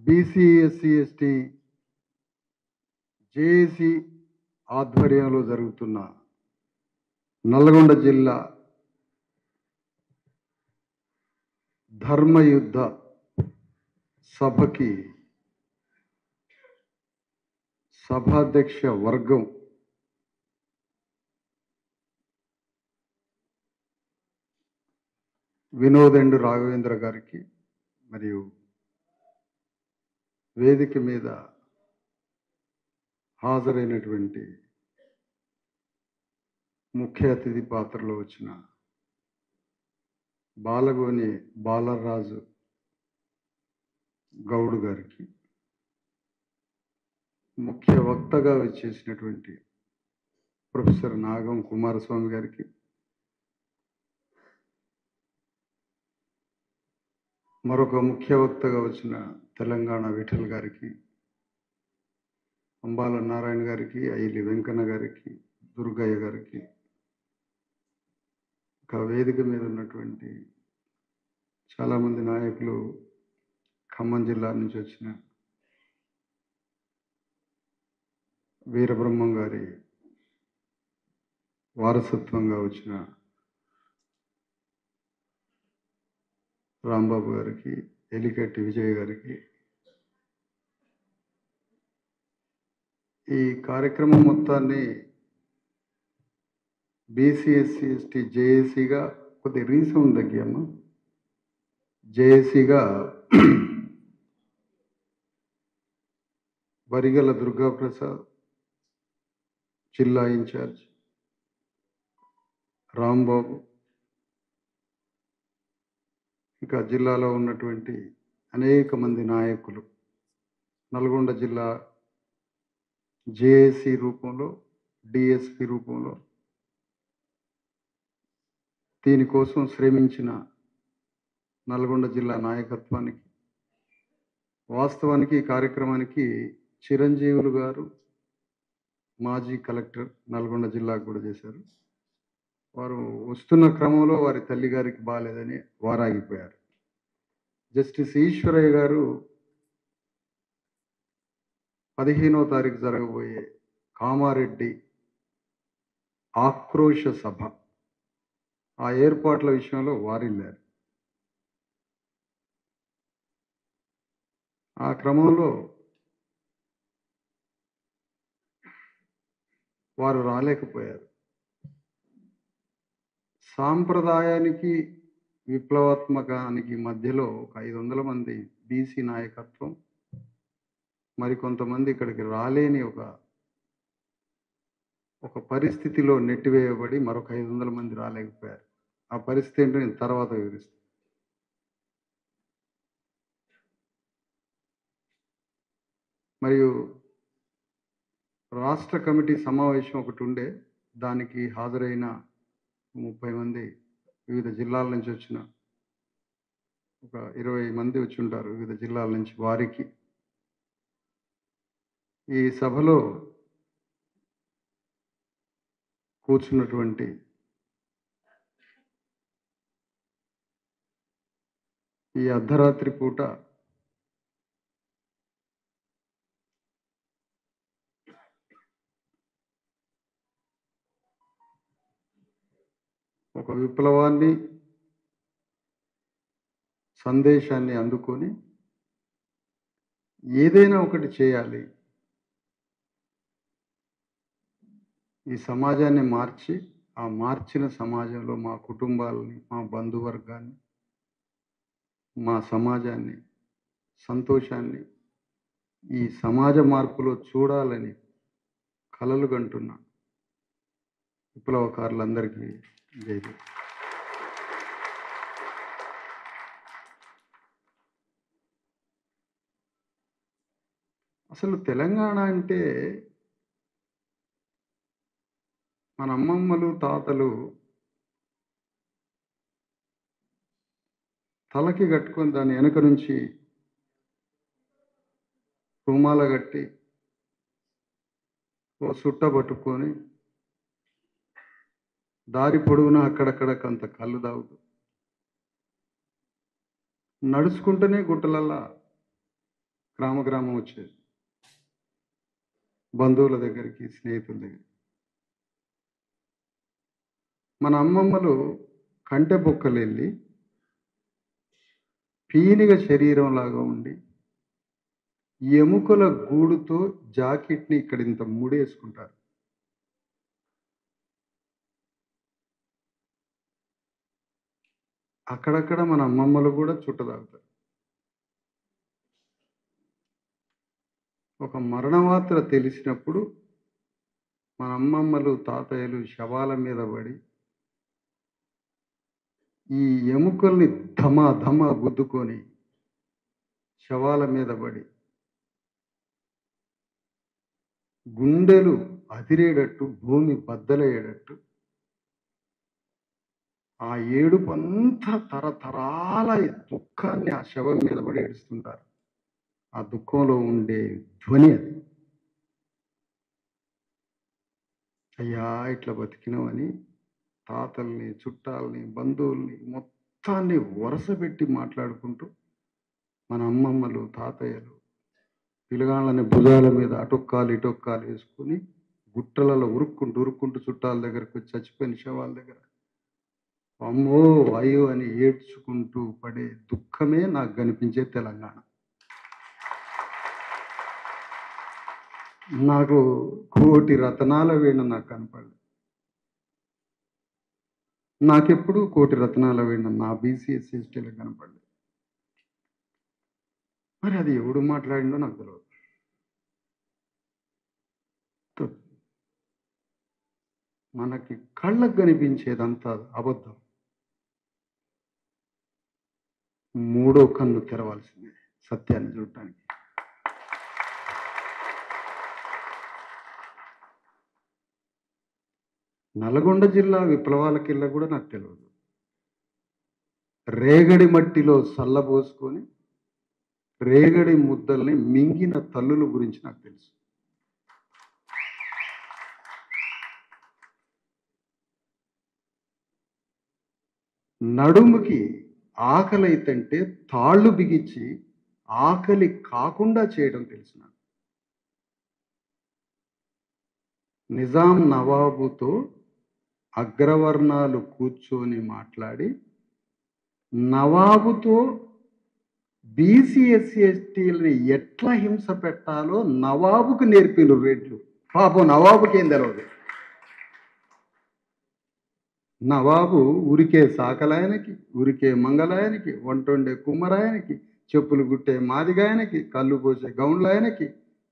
BC SC ST JAC ఆధ్వర్యంలో జరుగుతున్న నల్గొండ జిల్లా ధర్మయుద్ధ సభకి సభాధ్యక్ష వర్గం వినోదెండు రాఘవేంద్ర గారికి మరియు వేదిక మీద హాజరైనటువంటి ముఖ్య అతిథి పాత్రలో వచ్చిన బాలగోని బాలరాజు గౌడ్ గారికి, ముఖ్య వక్తగా వచ్చేసినటువంటి ప్రొఫెసర్ నాగం కుమారస్వామి గారికి, మరొక ముఖ్య వక్తగా వచ్చిన తెలంగాణ విఠల్ గారికి, అంబాల నారాయణ గారికి, ఐలి వెంకన్న గారికి, దుర్గయ్య గారికి, ఒక వేదిక మీద ఉన్నటువంటి చాలామంది నాయకులు, ఖమ్మం జిల్లా నుంచి వచ్చిన వీరబ్రహ్మం గారి వారసత్వంగా వచ్చిన రాంబాబు గారికి, ఎలికట్టి విజయ్ గారికి, ఈ కార్యక్రమం మొత్తాన్ని బీసీ ఎస్సీ ఎస్టీ జేఏసీగా కొద్ది రీసౌండ్ తగ్గాము. జేఏసీగా వరిగల దుర్గాప్రసాద్ జిల్లా ఇన్ఛార్జ్, రాంబాబు, ఇంకా జిల్లాలో ఉన్నటువంటి అనేక మంది నాయకులు నల్గొండ జిల్లా జేఏసీ రూపంలో, డిఎస్పి రూపంలో దీనికోసం శ్రమించిన నల్గొండ జిల్లా నాయకత్వానికి, వాస్తవానికి ఈ కార్యక్రమానికి చిరంజీవులు గారు మాజీ కలెక్టర్ నల్గొండ జిల్లాకు కూడా చేశారు. వారు వస్తున్న క్రమంలో వారి తల్లి గారికి బాగాలేదని వారు ఆగిపోయారు. జస్టిస్ ఈశ్వరయ్య గారు 15వ తారీఖు జరగబోయే కామారెడ్డి ఆక్రోశ సభ, ఆ ఏర్పాట్ల విషయంలో వారిల్లారు. ఆ క్రమంలో వారు రాలేకపోయారు. సాంప్రదాయానికి విప్లవాత్మకానికి మధ్యలో ఒక 500 మంది బీసీ నాయకత్వం, మరికొంతమంది ఇక్కడికి రాలేని ఒక పరిస్థితిలో నెట్టివేయబడి మరొక 500 మంది రాలేకపోయారు. ఆ పరిస్థితి ఏంటో నేను తర్వాత వివరిస్తాను. మరియు రాష్ట్ర కమిటీ సమావేశం ఒకటి ఉండే, దానికి హాజరైన 30 మంది వివిధ జిల్లాల నుంచి వచ్చిన ఒక 20 మంది వచ్చి ఉంటారు వివిధ జిల్లాల నుంచి. వారికి ఈ సభలో కూర్చున్నటువంటి ఈ అర్ధరాత్రి పూట ఒక విప్లవాన్ని, సందేశాన్ని అందుకొని ఏదైనా ఒకటి చేయాలి, ఈ సమాజాన్ని మార్చి, ఆ మార్చిన సమాజంలో మా కుటుంబాలని, మా బంధువర్గాన్ని, మా సమాజాన్ని, సంతోషాన్ని ఈ సమాజ మార్పులో చూడాలని కలలు కంటున్న విప్లవకారులందరికీ జైలు. అసలు తెలంగాణ అంటే మన అమ్మమ్మలు, తాతలు తలకి కట్టుకొని దాని వెనక నుంచి రుమాల కట్టి ఓ సుట్ట పట్టుకొని దారి పొడుగున అక్కడక్కడ కొంత కళ్ళు తాగుతూ నడుచుకుంటూనే గుట్టలల్లా గ్రామం వచ్చేది, బంధువుల దగ్గరికి, స్నేహితుల దగ్గరికి. మన అమ్మమ్మలు కంటె బొక్కలు వెళ్ళి పీనిగ శరీరంలాగా ఉండి ఎముకల గూడుతో జాకెట్ని ఇక్కడ ఇంత ముడేసుకుంటారు. అక్కడక్కడ మన అమ్మమ్మలు కూడా చుట్టదాగుతారు. ఒక మరణవార్త తెలిసినప్పుడు మన అమ్మమ్మలు, తాతయ్యలు శవాల మీద పడి ఈ ఎముకల్ని ధమ గుద్దుకొని శవాల మీద పడి గుండెలు అదిరేటట్టు, భూమి బద్దలయ్యేటట్టు ఆ ఏడుపు అంతా తరతరాల దుఃఖాన్ని ఆ శవం మీద పడి ఏడుస్తుంటారు. ఆ దుఃఖంలో ఉండే ధ్వని అది. అయ్యా ఇట్లా బతికినామని తాతల్ని, చుట్టాలని, బంధువుల్ని మొత్తాన్ని వరుసపెట్టి మాట్లాడుకుంటూ మన అమ్మమ్మలు, తాతయ్యలు పిల్లగాళ్ళని భుజాల మీద అటొక్కాలు ఇటొక్కాలు వేసుకుని గుట్టలలో ఉరుక్కుంటూ చుట్టాల దగ్గరకు వచ్చి చచ్చిపోయిన శవాల దగ్గర అమ్మో అయ్యో అని ఏడ్చుకుంటూ పడే దుఃఖమే నాకు కనిపించే తెలంగాణ. నాకు కోటి రతనాల వీణ నాకు కనపడదు. నాకెప్పుడు కోటి రతనాల వీణ నా బీసీఎస్ ఎస్టీలో కనపడలేదు. మరి అది ఎవడు మాట్లాడిందో నాకు తెలియదు. మనకి కళ్ళకు కనిపించేదంతా అబద్ధం. మూడో కన్ను తెరవాల్సిందే సత్యాన్ని చూడటానికి. నల్గొండ జిల్లా విప్లవాలకెళ్ళ కూడా నాకు తెలియదు. రేగడి మట్టిలో సల్లబోసుకొని రేగడి ముద్దల్ని మింగిన తల్లుల గురించి నాకు తెలుసు. నడుముకి ఆకలి అయితంటే తాళ్ళు బిగించి ఆకలి కాకుండా చేయడం తెలుసు నాకు. నిజాం నవాబుతో అగ్రవర్ణాలు కూర్చొని మాట్లాడి నవాబుతో బీసీఎస్సీ ఎస్టీలని ఎట్లా హింస పెట్టాలో నవాబుకు నేర్పిన రెడ్లు. పాపం నవాబుకి ఏం తెలియదు. నవాబు ఉరికే సాకలాయనకి, ఉరికే మంగళాయనకి, వంటొండే కుమ్మరాయనకి, చెప్పులు గుట్టే మాదిగాయనకి, కళ్ళు పోసే గౌండ్లాయనకి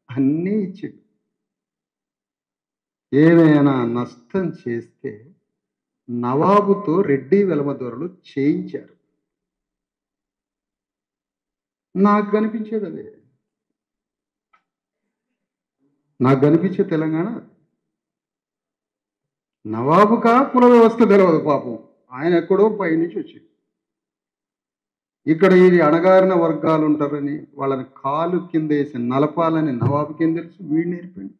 అన్నీ ఇచ్చిండు. ఏమైనా నష్టం చేస్తే నవాబుతో రెడ్డి వెలమదొరలు చేయించారు. నాకు కనిపించేది అదే. నాకు కనిపించే తెలంగాణ నవాబుకా కుల వ్యవస్థ తెలియదు పాపం. ఆయన ఎక్కడో పైనుంచి వచ్చింది. ఇక్కడ ఇది అణగారిన వర్గాలు ఉంటారని వాళ్ళని కాలు కింద వేసి నలపాలని నవాబుకి ఏం తెలుసు? వీడు నేర్పిండు.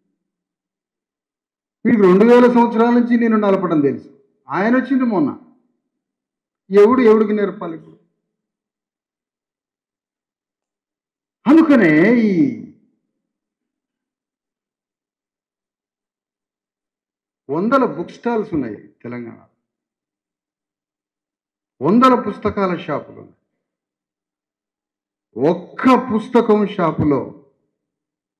వీడికి 2000 సంవత్సరాల నుంచి నేను నలపడం తెలుసు. ఆయన వచ్చింది మొన్న. ఎవడికి నేర్పాలి ఇప్పుడు? అందుకనే ఈ వందల బుక్ స్టాల్స్ ఉన్నాయి తెలంగాణ, వందల పుస్తకాల షాపులు ఉన్నాయి. ఒక్క పుస్తకం షాపులో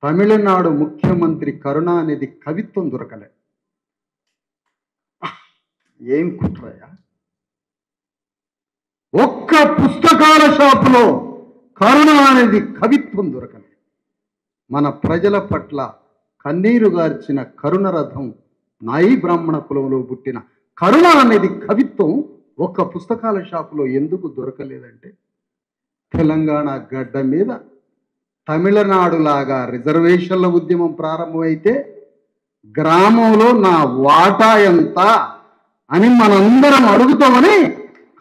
తమిళనాడు ముఖ్యమంత్రి కరుణానిధి కవిత్వం దొరకలే. ఏం కుట్రయా? ఒక్క పుస్తకాల షాపులో కరుణానిధి కవిత్వం దొరకలే. మన ప్రజల పట్ల కన్నీరు గార్చిన కరుణరథం నాయి బ్రాహ్మణ కులంలో పుట్టిన కరుణానిధి కవిత్వం ఒక్క పుస్తకాల షాపులో ఎందుకు దొరకలేదంటే తెలంగాణ గడ్డ మీద తమిళనాడులాగా రిజర్వేషన్ల ఉద్యమం ప్రారంభమైతే గ్రామంలో నా వాటా ఎంత అని మనందరం అడుగుతామని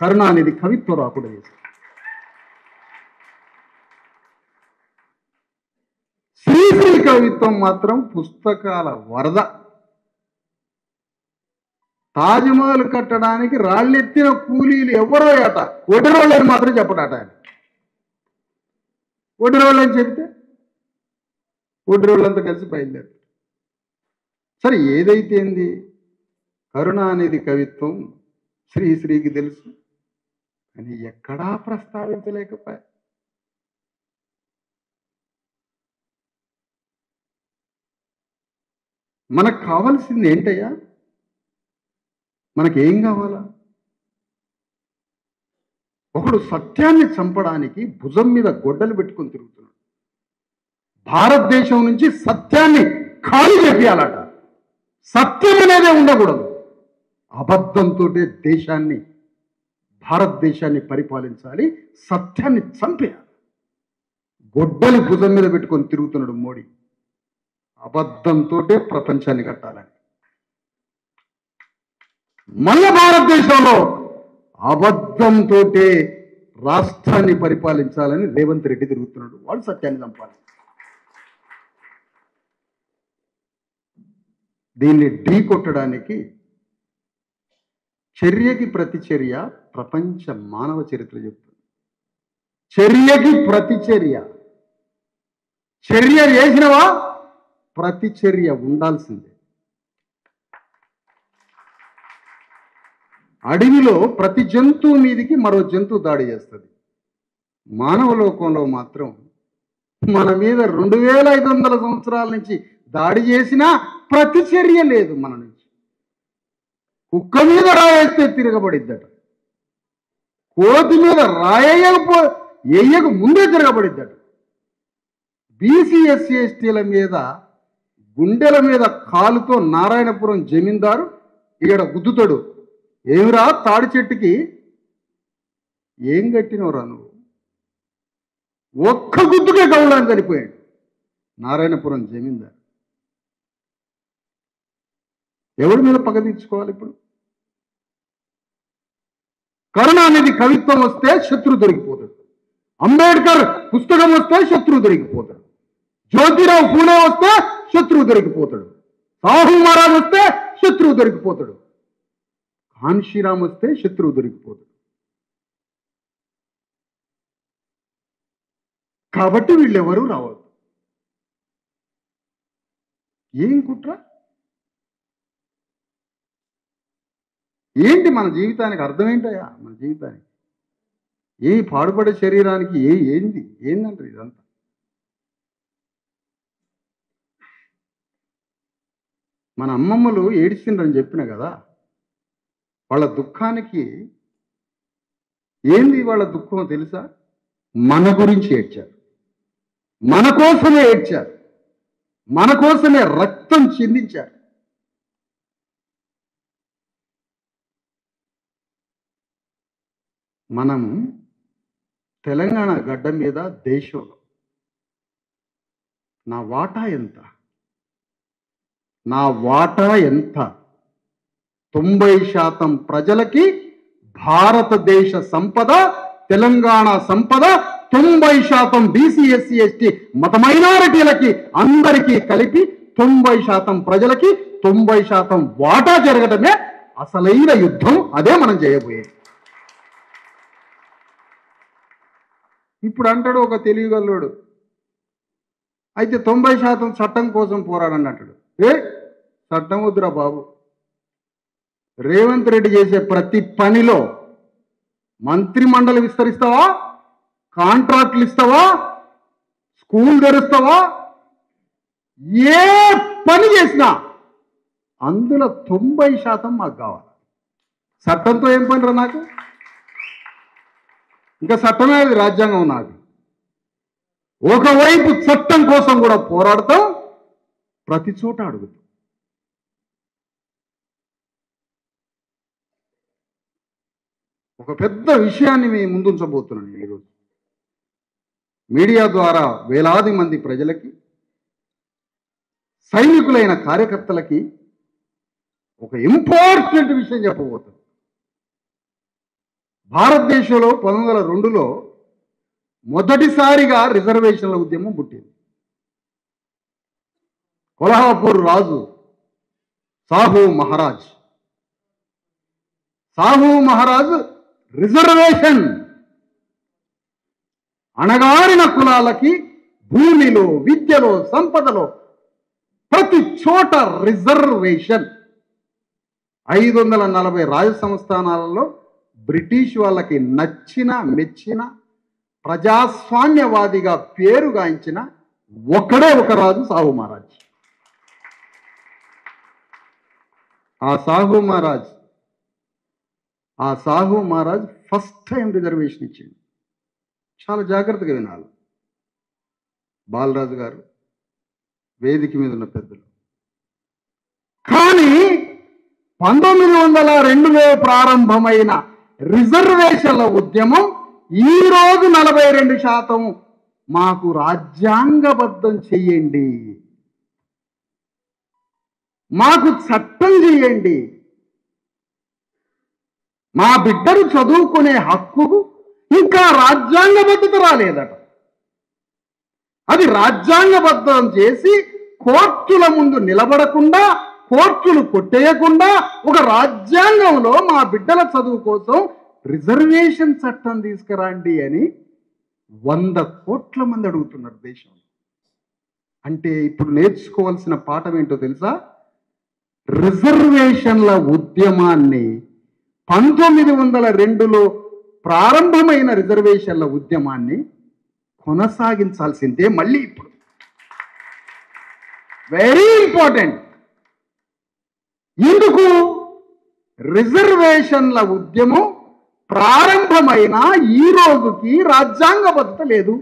కరుణానిధి కవిత్వం రాకుండా చేశారు. శ్రీశ్రీ కవిత్వం మాత్రం పుస్తకాల వరద. తాజ్మహల్ కట్టడానికి రాళ్ళెత్తిన కూలీలు ఎవరో అట, ఒడిరోళ్ళని మాత్రం చెప్పడాట ఆయన. ఒడిరోళ్ళని చెబితే ఊటి వాళ్ళంతా కలిసి బయలుదేరు. సరే ఏదైతే ఏంది, కరుణ అనేది కవిత్వం శ్రీకి తెలుసు, కానీ ఎక్కడా ప్రస్తావించలేకపోయా. మనకు కావాల్సింది ఏంటయ్యా? మనకేం కావాలా? ఒకడు సత్యాన్ని చంపడానికి భుజం మీద గొడ్డలు పెట్టుకొని తిరుగుతున్నాడు. భారతదేశం నుంచి సత్యాన్ని ఖాళీ చేయాలట. సత్యం అనేదే ఉండకూడదు. అబద్ధంతో దేశాన్ని, భారతదేశాన్ని పరిపాలించాలి. సత్యాన్ని చంపేయాలి. గొడ్డలి భుజం మీద పెట్టుకొని తిరుగుతున్నాడు మోడీ. అబద్ధంతో ప్రపంచాన్ని కట్టాలని. మన భారతదేశంలో అబద్ధంతో రాష్ట్రాన్ని పరిపాలించాలని రేవంత్ రెడ్డి తిరుగుతున్నాడు. వాడు సత్యాన్ని చంపాలి. దీన్ని ఢీ కొట్టడానికి చర్యకి ప్రతిచర్య ప్రపంచ మానవ చరిత్ర చెప్తుంది. చర్యకి ప్రతిచర్య. చర్య చేసినవా ప్రతిచర్య ఉండాల్సిందే. అడవిలో ప్రతి జంతువు మీదికి మరో జంతువు దాడి చేస్తుంది. మానవ లోకంలో మాత్రం మన మీద 2500 సంవత్సరాల నుంచి దాడి చేసినా ప్రతిచర్య లేదు మన నుంచి. కుక్క మీద రాయేస్తే తిరగబడిద్దట. కోతి మీద వేయక ముందే తిరగబడిద్దట. బీసీ ఎస్సీ ఎస్టీల మీద గుండెల మీద కాలుతో నారాయణపురం జమీందారు ఇక్కడ గుద్దుతాడు. ఏమిరా తాడి చెట్టుకి ఏం కట్టినవరా నువ్వు? ఒక్క గుద్దుకే గౌలాన్ని చనిపోయాడు నారాయణపురం జమీందారు. ఎవరి మీద పగ తీర్చుకోవాలి ఇప్పుడు? కరుణానిధి కవిత్వం వస్తే శత్రువు దొరికిపోతాడు. అంబేద్కర్ పుస్తకం వస్తే శత్రువు దొరికిపోతాడు. జ్యోతిరావు పూలే వస్తే శత్రువు దొరికిపోతాడు. సాహు మహారాజ్ వస్తే శత్రువు దొరికిపోతాడు. కాన్షీరామ్ వస్తే శత్రువు దొరికిపోతాడు. కాబట్టి వీళ్ళెవరూ రావద్దు. ఏం కుట్ర? ఏంటి మన జీవితానికి అర్థం ఏంటయ్యా? మన జీవితానికి ఏ పాడుపడే శరీరానికి ఏందంటారు ఇదంతా? మన అమ్మమ్మలు ఏడ్చిండ్రని చెప్పిన కదా, వాళ్ళ దుఃఖానికి ఏంది వాళ్ళ దుఃఖం తెలుసా? మన గురించి ఏడ్చారు, మన కోసమే ఏడ్చారు, మన కోసమే రక్తం చిందించారు. మనం తెలంగాణ గడ్డ మీద దేశంలో నా వాటా ఎంత? 90% ప్రజలకి భారతదేశ సంపద, తెలంగాణ సంపద 90% బీసీ ఎస్సీ ఎస్టీ మత మైనారిటీలకి అందరికీ కలిపి 90% ప్రజలకి 90% వాటా జరగడమే అసలైన యుద్ధం. అదే మనం చేయబోయేది. ఇప్పుడు అంటాడు ఒక తెలివిగల్లోడు, అయితే 90% చట్టం కోసం పోరాడండి అంటాడు. చట్టం వద్దురా బాబు. రేవంత్ రెడ్డి చేసే ప్రతి పనిలో మంత్రి మండలి విస్తరిస్తావా, కాంట్రాక్ట్లు ఇస్తావా, స్కూల్ తెరుస్తావా, ఏ పని చేసినా అందులో 90% మాకు కావాలి. చట్టంతో ఏం పనిరా నాకు? ఇంకా చట్టమే అది రాజ్యాంగం నాకు. ఒకవైపు చట్టం కోసం కూడా పోరాడతాం, ప్రతి చోట అడుగుతాం. ఒక పెద్ద విషయాన్ని మీ ముందుంచబోతున్నాను ఈరోజు. మీడియా ద్వారా వేలాది మంది ప్రజలకి, సైనికులైన కార్యకర్తలకి ఒక ఇంపార్టెంట్ విషయం చెప్పబోతున్నాను. భారతదేశంలో 1902లో మొదటిసారిగా రిజర్వేషన్ల ఉద్యమం పుట్టింది. కొల్హాపూర్ రాజు సాహు మహారాజ్ రిజర్వేషన్, అణగారిన కులాలకి భూమిలో, విద్యలో, సంపదలో ప్రతి చోట రిజర్వేషన్. 540 రాజ సంస్థానాలలో బ్రిటిష్ వాళ్ళకి నచ్చిన మెచ్చిన ప్రజాస్వామ్యవాదిగా పేరుగాంచిన ఒకడే ఒక రాజు సాహు మహారాజ్. ఆ Sahu Maharaj first time reservation ఇచ్చింది. చాలా జాగ్రత్తగా వినాలి. బాలరాజు గారు, వేదిక మీద ఉన్న పెద్దలు. కానీ 1902లో ప్రారంభమైన రిజర్వేషన్ల ఉద్యమం ఈరోజు 42% మాకు రాజ్యాంగబద్ధం చెయ్యండి, మాకు చట్టం చేయండి, మా బిడ్డలు చదువుకునే హక్కుకు ఇంకా రాజ్యాంగబద్ధత రాలేదట. అది రాజ్యాంగబద్ధం చేసి కోర్టుల ముందు నిలబడకుండా, కోర్టులు కొట్టేయకుండా ఒక రాజ్యాంగంలో మా బిడ్డల చదువు కోసం రిజర్వేషన్ చట్టం తీసుకురండి అని 100 కోట్ల మంది అడుగుతున్నారు దేశంలో. అంటే ఇప్పుడు నేర్చుకోవాల్సిన పాఠం ఏంటో తెలుసా? రిజర్వేషన్ల ఉద్యమాన్ని 1902లో ప్రారంభమైన రిజర్వేషన్ల ఉద్యమాన్ని కొనసాగించాల్సిందే మళ్ళీ ఇప్పుడు. Very important. ఎందుకు? రిజర్వేషన్ల ఉద్యమం ప్రారంభమైన ఈ రోజుకి రాజ్యాంగబద్ధత లేదు.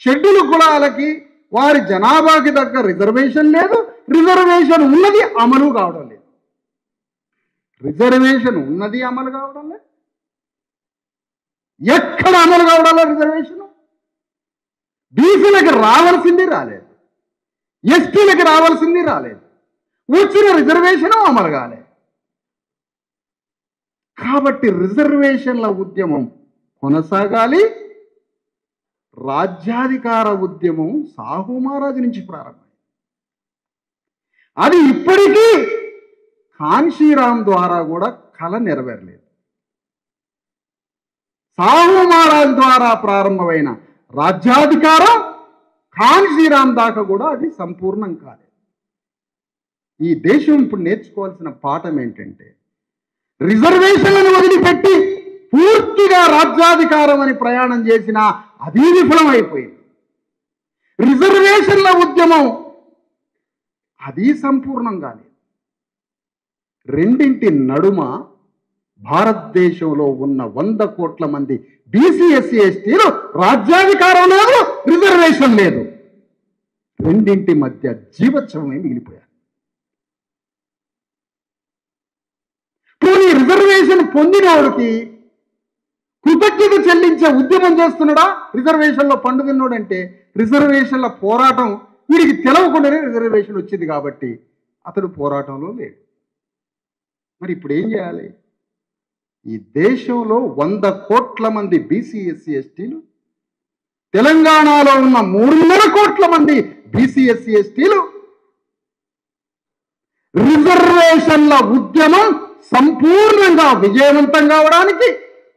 షెడ్యూల్ కులాలకి వారి జనాభాకి తగ్గ రిజర్వేషన్ లేదు. రిజర్వేషన్ ఉన్నది అమలు కావడం లేదు. రిజర్వేషన్ ఉన్నది అమలు కావడం లేదు. ఎక్కడ అమలు కావడం లేదు రిజర్వేషన్? బీసీలకు రావాల్సింది రాలేదు, ఎస్టీలకు రావాల్సింది రాలేదు, వచ్చిన రిజర్వేషన్ అమలు కాలేదు. కాబట్టి రిజర్వేషన్ల ఉద్యమం కొనసాగాలి. రాజ్యాధికార ఉద్యమం సాహు మహారాజు నుంచి ప్రారంభమైంది. అది ఇప్పటికీ కాన్షీరామ్ ద్వారా కూడా కళ నెరవేరలేదు. సాహు మహారాజు ద్వారా ప్రారంభమైన రాజ్యాధికారం కాన్షీరామ్ దాకా కూడా అది సంపూర్ణం కాలేదు. ఈ దేశం ఇప్పుడు నేర్చుకోవాల్సిన పాఠం ఏంటంటే, రిజర్వేషన్లను వదిలిపెట్టి పూర్తిగా రాజ్యాధికారం అని ప్రయాణం చేసినా అది విఫలమైపోయింది. రిజర్వేషన్ల ఉద్యమం అది సంపూర్ణం కాలేదు. రెండింటి నడుమ భారతదేశంలో ఉన్న 100 కోట్ల మంది బీసీ, ఎస్సీ, ఎస్టీలు రాజ్యాధికారం లేదు, రిజర్వేషన్ లేదు. రెండింటి మధ్య జీవోత్సవమే మిగిలిపోయారు. పోనీ రిజర్వేషన్ పొందినోడికి కృతజ్ఞత చెల్లించే ఉద్యమం చేస్తున్నాడా? రిజర్వేషన్లో పండు తిన్నోడంటే రిజర్వేషన్ల పోరాటం వీడికి తెలవకుండానే రిజర్వేషన్ వచ్చింది కాబట్టి అతడు పోరాటంలో లేడు. మరి ఇప్పుడు ఏం చేయాలి? ఈ దేశంలో 100 కోట్ల మంది బీసీ, ఎస్సీ, ఎస్టీలు, తెలంగాణలో ఉన్న 300 కోట్ల మంది బీసీ, ఎస్సీ, ఎస్టీలు రిజర్వేషన్ల ఉద్యమం సంపూర్ణంగా విజయవంతం కావడానికి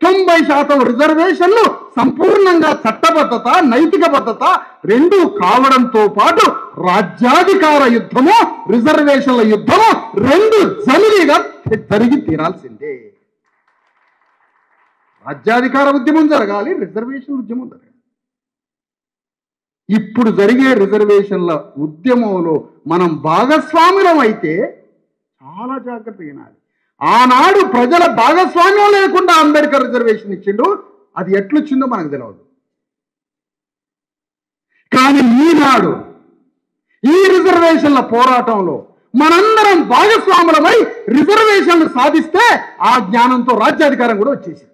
90% రిజర్వేషన్లు సంపూర్ణంగా చట్టబద్ధత, నైతిక బద్ధత రెండు కావడంతో పాటు రాజ్యాధికార యుద్ధము, రిజర్వేషన్ల యుద్ధము రెండు జమిలిగా జరిగి తీరాల్సిందే. రాజ్యాధికార ఉద్యమం జరగాలి, రిజర్వేషన్ ఉద్యమం జరగాలి. ఇప్పుడు జరిగే రిజర్వేషన్ల ఉద్యమంలో మనం భాగస్వాములం అయితే చాలా జాగ్రత్తగా వినాలి. ఆనాడు ప్రజల భాగస్వామ్యం లేకుండా అంబేద్కర్ రిజర్వేషన్ ఇచ్చిండు. అది ఎట్లొచ్చిందో మనకు తెలియదు. కానీ ఈనాడు ఈ రిజర్వేషన్ల పోరాటంలో మనందరం భాగస్వాములమై రిజర్వేషన్లు సాధిస్తే ఆ జ్ఞానంతో రాజ్యాధికారం కూడా వచ్చేసింది.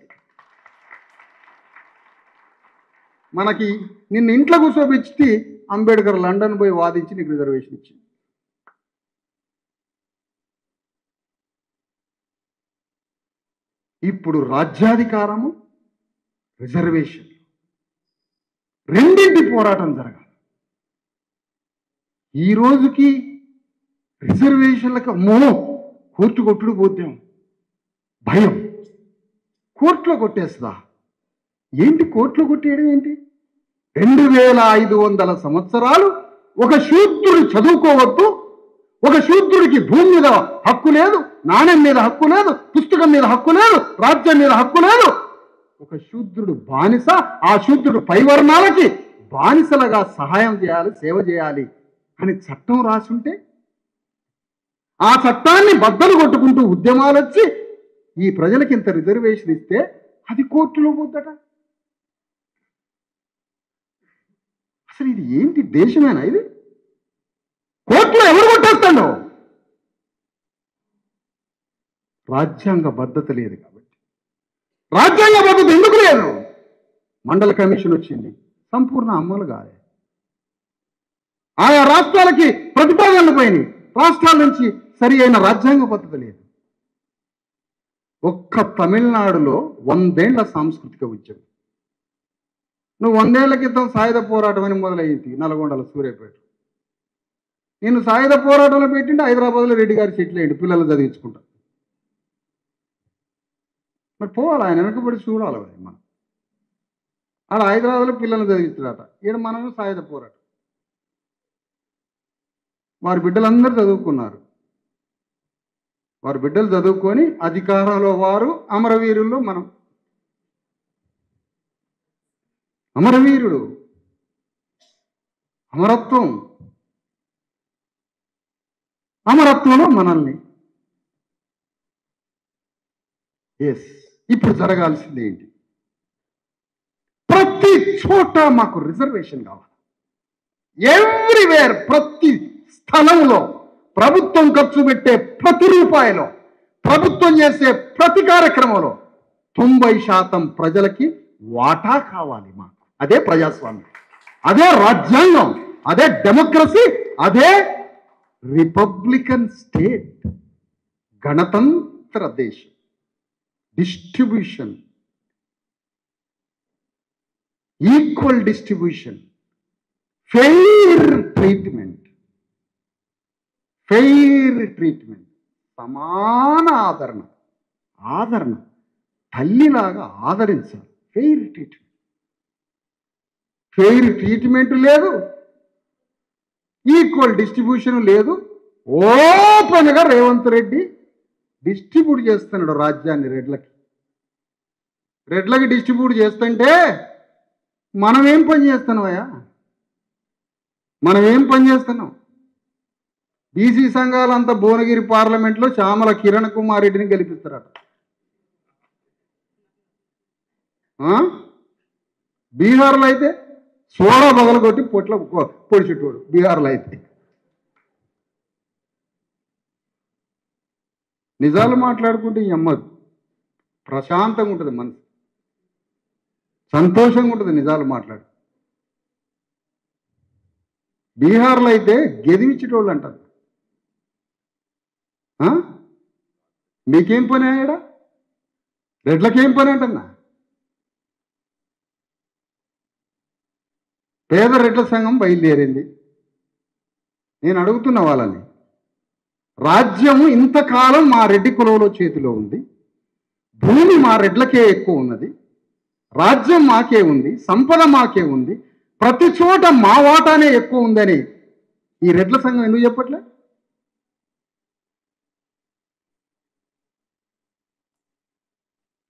మనకి నిన్ను ఇంట్లో కూర్చోబెట్టి అంబేద్కర్ లండన్ పోయి వాదించి నీకు రిజర్వేషన్ ఇచ్చింది. ఇప్పుడు రాజ్యాధికారము, రిజర్వేషన్ రెండింటి పోరాటం జరగాలి. ఈ రోజుకి రిజర్వేషన్లకు అమ్మో కోర్టు కొట్టుడు పోతాం భయం. కోర్టులో కొట్టేస్తుందా? ఏంటి కోర్టులో కొట్టేయడం ఏంటి? 2500 సంవత్సరాలు ఒక శూద్రుడు చదువుకోవద్దు, ఒక శూద్రుడికి భూమి మీద హక్కు లేదు, నాణ్యం మీద హక్కు లేదు, పుస్తకం మీద హక్కు లేదు, రాజ్యం మీద హక్కు లేదు. ఒక శూద్రుడు బానిస, ఆ శూద్రుడు పైవర్ణాలకి బానిసలుగా సహాయం చేయాలి, సేవ చేయాలి అని చట్టం రాసుంటే ఆ చట్టాన్ని బద్దలు కొట్టుకుంటూ ఉద్యమాలు వచ్చి ఈ ప్రజలకి ఇంత రిజర్వేషన్ ఇస్తే అది కోర్టులో పోద్దట. అసలు ఇది ఏంటి దేశమేనా ఇది? కోర్టులో ఎవరు కొట్టేస్తాడు? రాజ్యాంగ భద్రత లేదు కాబట్టి. రాజ్యాంగ భద్రత ఎందుకు లేదు? మండల కమిషన్ వచ్చింది, సంపూర్ణ అమలు కాలే. ఆయా రాష్ట్రాలకి ప్రతిపాదనలు పోయినాయి, రాష్ట్రాల నుంచి సరి అయిన రాజ్యాంగ భద్రత లేదు. ఒక్క తమిళనాడులో 100 ఏళ్ల సాంస్కృతిక ఉద్యమం. నువ్వు 100 ఏళ్ల క్రితం సాయుధ పోరాటం అని మొదలయ్యింది నల్గొండలో, సూర్యాపేట. నేను సాయుధ పోరాటంలో పెట్టింటే హైదరాబాద్లో రెడ్డి గారి సెటిల్ అయ్యింది, పిల్లలు చదివించుకుంటా. మరి పోవాలి, ఆయన వెనకబడి చూడాలి మనం. ఆడ హైదరాబాద్లో పిల్లలు చదివించాడట, ఈడ మనం సాయుధ పోరాటం. వారి బిడ్డలందరూ చదువుకున్నారు, వారి బిడ్డలు చదువుకొని అధికారంలో వారు, అమరవీరుల్లో మనం. అమరవీరుడు, అమరత్వం, అమరత్వంలో మనల్ని. ఎస్, ఇప్పుడు జరగాల్సింది ఏంటి? ప్రతి చోట మాకు రిజర్వేషన్ కావాలి. ఎవ్రీవేర్, ప్రతి స్థలంలో ప్రభుత్వం ఖర్చు పెట్టే ప్రతి రూపాయలో, ప్రభుత్వం చేసే ప్రతి కార్యక్రమంలో 90% ప్రజలకి వాటా కావాలి మాకు. అదే ప్రజాస్వామ్యం, అదే రాజ్యాంగం, అదే డెమోక్రసీ, అదే రిపబ్లికన్ స్టేట్, గణతంత్ర దేశం. Distribution, equal distribution, fair treatment, సమాన ఆదరణ, తల్లిలాగా ఆదరించాలి. ఫెయిర్ ట్రీట్మెంట్ లేదు, ఈక్వల్ డిస్ట్రిబ్యూషన్ లేదు. ఓపెన్గా రేవంత్ రెడ్డి డిస్ట్రిబ్యూట్ చేస్తున్నాడు రాజ్యాన్ని రెడ్లకి డిస్ట్రిబ్యూట్ చేస్తుంటే మనం ఏం పని చేస్తున్నావయ్యా? బీసీ సంఘాలంతా భువనగిరి పార్లమెంట్లో చామల కిరణ్ కుమార్ రెడ్డిని గెలిపిస్తారట. బీహార్లో అయితే సోడా పగలగొట్టి పొడిచెట్టోడు. బీహార్లో అయితే నిజాలు మాట్లాడుకుంటే ఈ అమ్మ ప్రశాంతంగా ఉంటుంది, మనసు సంతోషంగా ఉంటుంది నిజాలు మాట్లాడు. బీహార్లో అయితే గెదివిచ్చేటోళ్ళు అంటారు. మీకేం పని అయ్యాడా? రెడ్లకేం పని అంటున్నా? పేద రెడ్ల సంఘం బయలుదేరింది. నేను అడుగుతున్న వాళ్ళని, రాజ్యము ఇంతకాలం మా రెడ్డి కులంలో చేతిలో ఉంది, భూమి మా రెడ్లకే ఎక్కువ ఉన్నది, రాజ్యం మాకే ఉంది, సంపద మాకే ఉంది, ప్రతి చోట మా వాటానే ఎక్కువ ఉందని ఈ రెడ్ల సంఘం ఎందుకు చెప్పట్లే?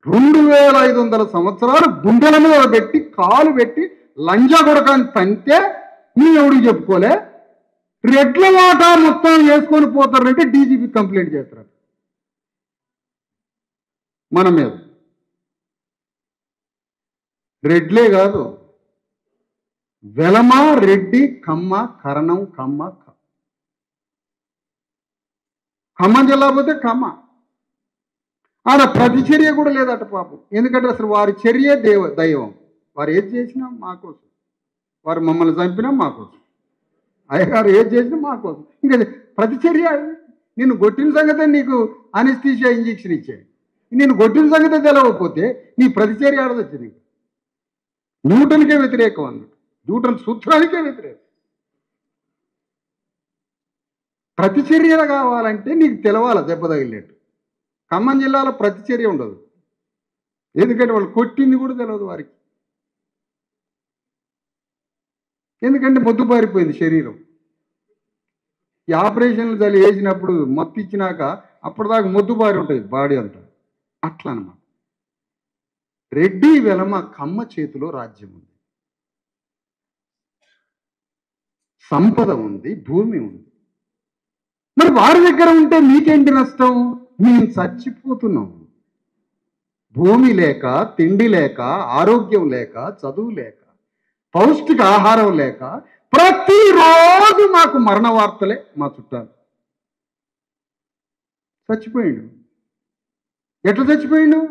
రెండు 2500 సంవత్సరాలు గుండెల మీద పెట్టి కాలు పెట్టి లంజా కొడకాన్ని తంతే నేను ఎవడికి చెప్పుకోలే. రెడ్ల వాటా మొత్తం వేసుకొని పోతారంటే డీజీపీ కంప్లైంట్ చేస్తారు మన మీద. రెడ్లే కాదు, వెలమ, రెడ్డి, కమ్మ, కరణం, ఖమ్మం జిల్లా పోతే కమ్మ. ఆడ ప్రతిచర్య కూడా లేదట పాపం. ఎందుకంటే అసలు వారి చర్య దైవం. వారు ఏది చేసినా మా కోసం, వారు మమ్మల్ని చంపినా మా కోసం, అయ్యగారు ఏది చేసినా మా కోసం. ఇంకా ప్రతిచర్య. నిన్ను కొట్టిన సంగతే నీకు అనెస్థీషియా ఇంజెక్షన్ ఇచ్చాయి. నేను కొట్టిన సంగతే తెలవకపోతే నీ ప్రతిచర్య ఆడదొచ్చింది. న్యూటన్కే వ్యతిరేకం అన్నట్టు, న్యూటన్ సూత్రానికే వ్యతిరేకం. ప్రతిచర్యలు కావాలంటే నీకు తెలవాల దెబ్బ తగిలినట్టు. ఖమ్మం జిల్లాలో ప్రతిచర్య ఉండదు, ఎందుకంటే వాళ్ళు కొట్టింది కూడా తెలియదు వారికి. ఎందుకంటే మొద్దుబారిపోయింది శరీరం. ఈ ఆపరేషన్లు చలి వేసినప్పుడు మత్తు ఇచ్చినాక అప్పటిదాకా మొద్దుబారి ఉంటుంది బాడీ అంతా. అట్లా అన్నమాట. రెడ్డి వెలమ కమ్మ చేతిలో రాజ్యం ఉంది, సంపద ఉంది, భూమి ఉంది. మరి వారి దగ్గర ఉంటే మీకేంటి నష్టం? మేము చచ్చిపోతున్నాం. భూమి లేక, తిండి లేక, ఆరోగ్యం లేక, చదువు లేక, పౌష్టిక ఆహారం లేక ప్రతిరోజు మాకు మరణ వార్తలే. మా చుట్టాలు చచ్చిపోయిండు. ఎట్లా చచ్చిపోయిండు?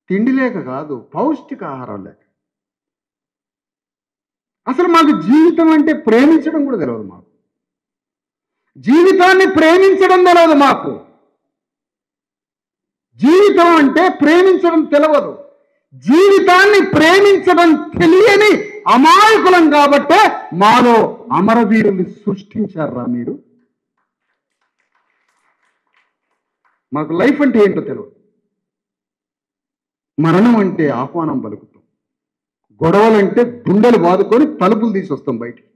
తిండి లేక కాదు, పౌష్టిక ఆహారం లేక. అసలు మాకు జీవితం అంటే ప్రేమించడం కూడా తెలియదు. మాకు జీవితాన్ని ప్రేమించడం తెలియదు. మాకు జీవితం అంటే ప్రేమించడం తెలియదు. జీవితాన్ని ప్రేమించడం తెలియని అమాయకులం కాబట్టే మాలో అమరవీరుల్ని సృష్టించారా మీరు? మాకు లైఫ్ అంటే ఏంటో తెలియదు. మరణం అంటే ఆహ్వానం పలుకుతాం. గొడవలంటే గుండెలు బాదుకొని తలుపులు తీసి వస్తాం బయటికి.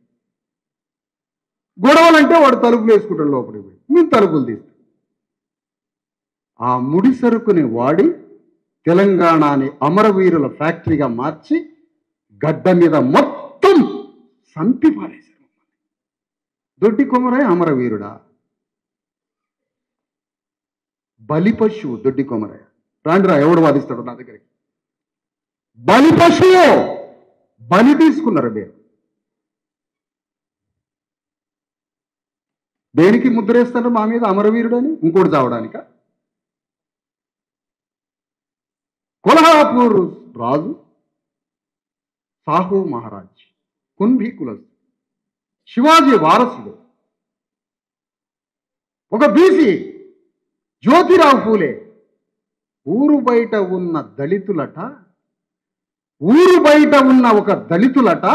గొడవలంటే వాడు తలుపులు వేసుకుంటాడు లోపలికి పోయి, మేము తలుపులు తీస్తాం. ఆ ముడి సరుకుని వాడి తెలంగాణని అమరవీరుల ఫ్యాక్టరీగా మార్చి గడ్డ మీద మొత్తం సంపి పారేశారు. దొడ్డి కొమరయ్య అమరవీరుడా? బలి పశువు దొడ్డి కొమరయ్య. రాండిరా, ఎవడు వాదిస్తాడు నా దగ్గరికి? బలి పశువు. బలి తీసుకున్నారు మీరు. దేనికి ముద్రేస్తారు మా మీద? అమరవీరుడని, ఇంకోటి చావడానిక? కొల్హాపూర్ రాజు సాహు మహారాజ్, కుంభీ కులస్, శివాజీ వారసుడు, ఒక బీసీ జ్యోతిరావు ఫూలే. ఊరు బయట ఉన్న దళితులట, ఊరు బయట ఉన్న ఒక దళితులట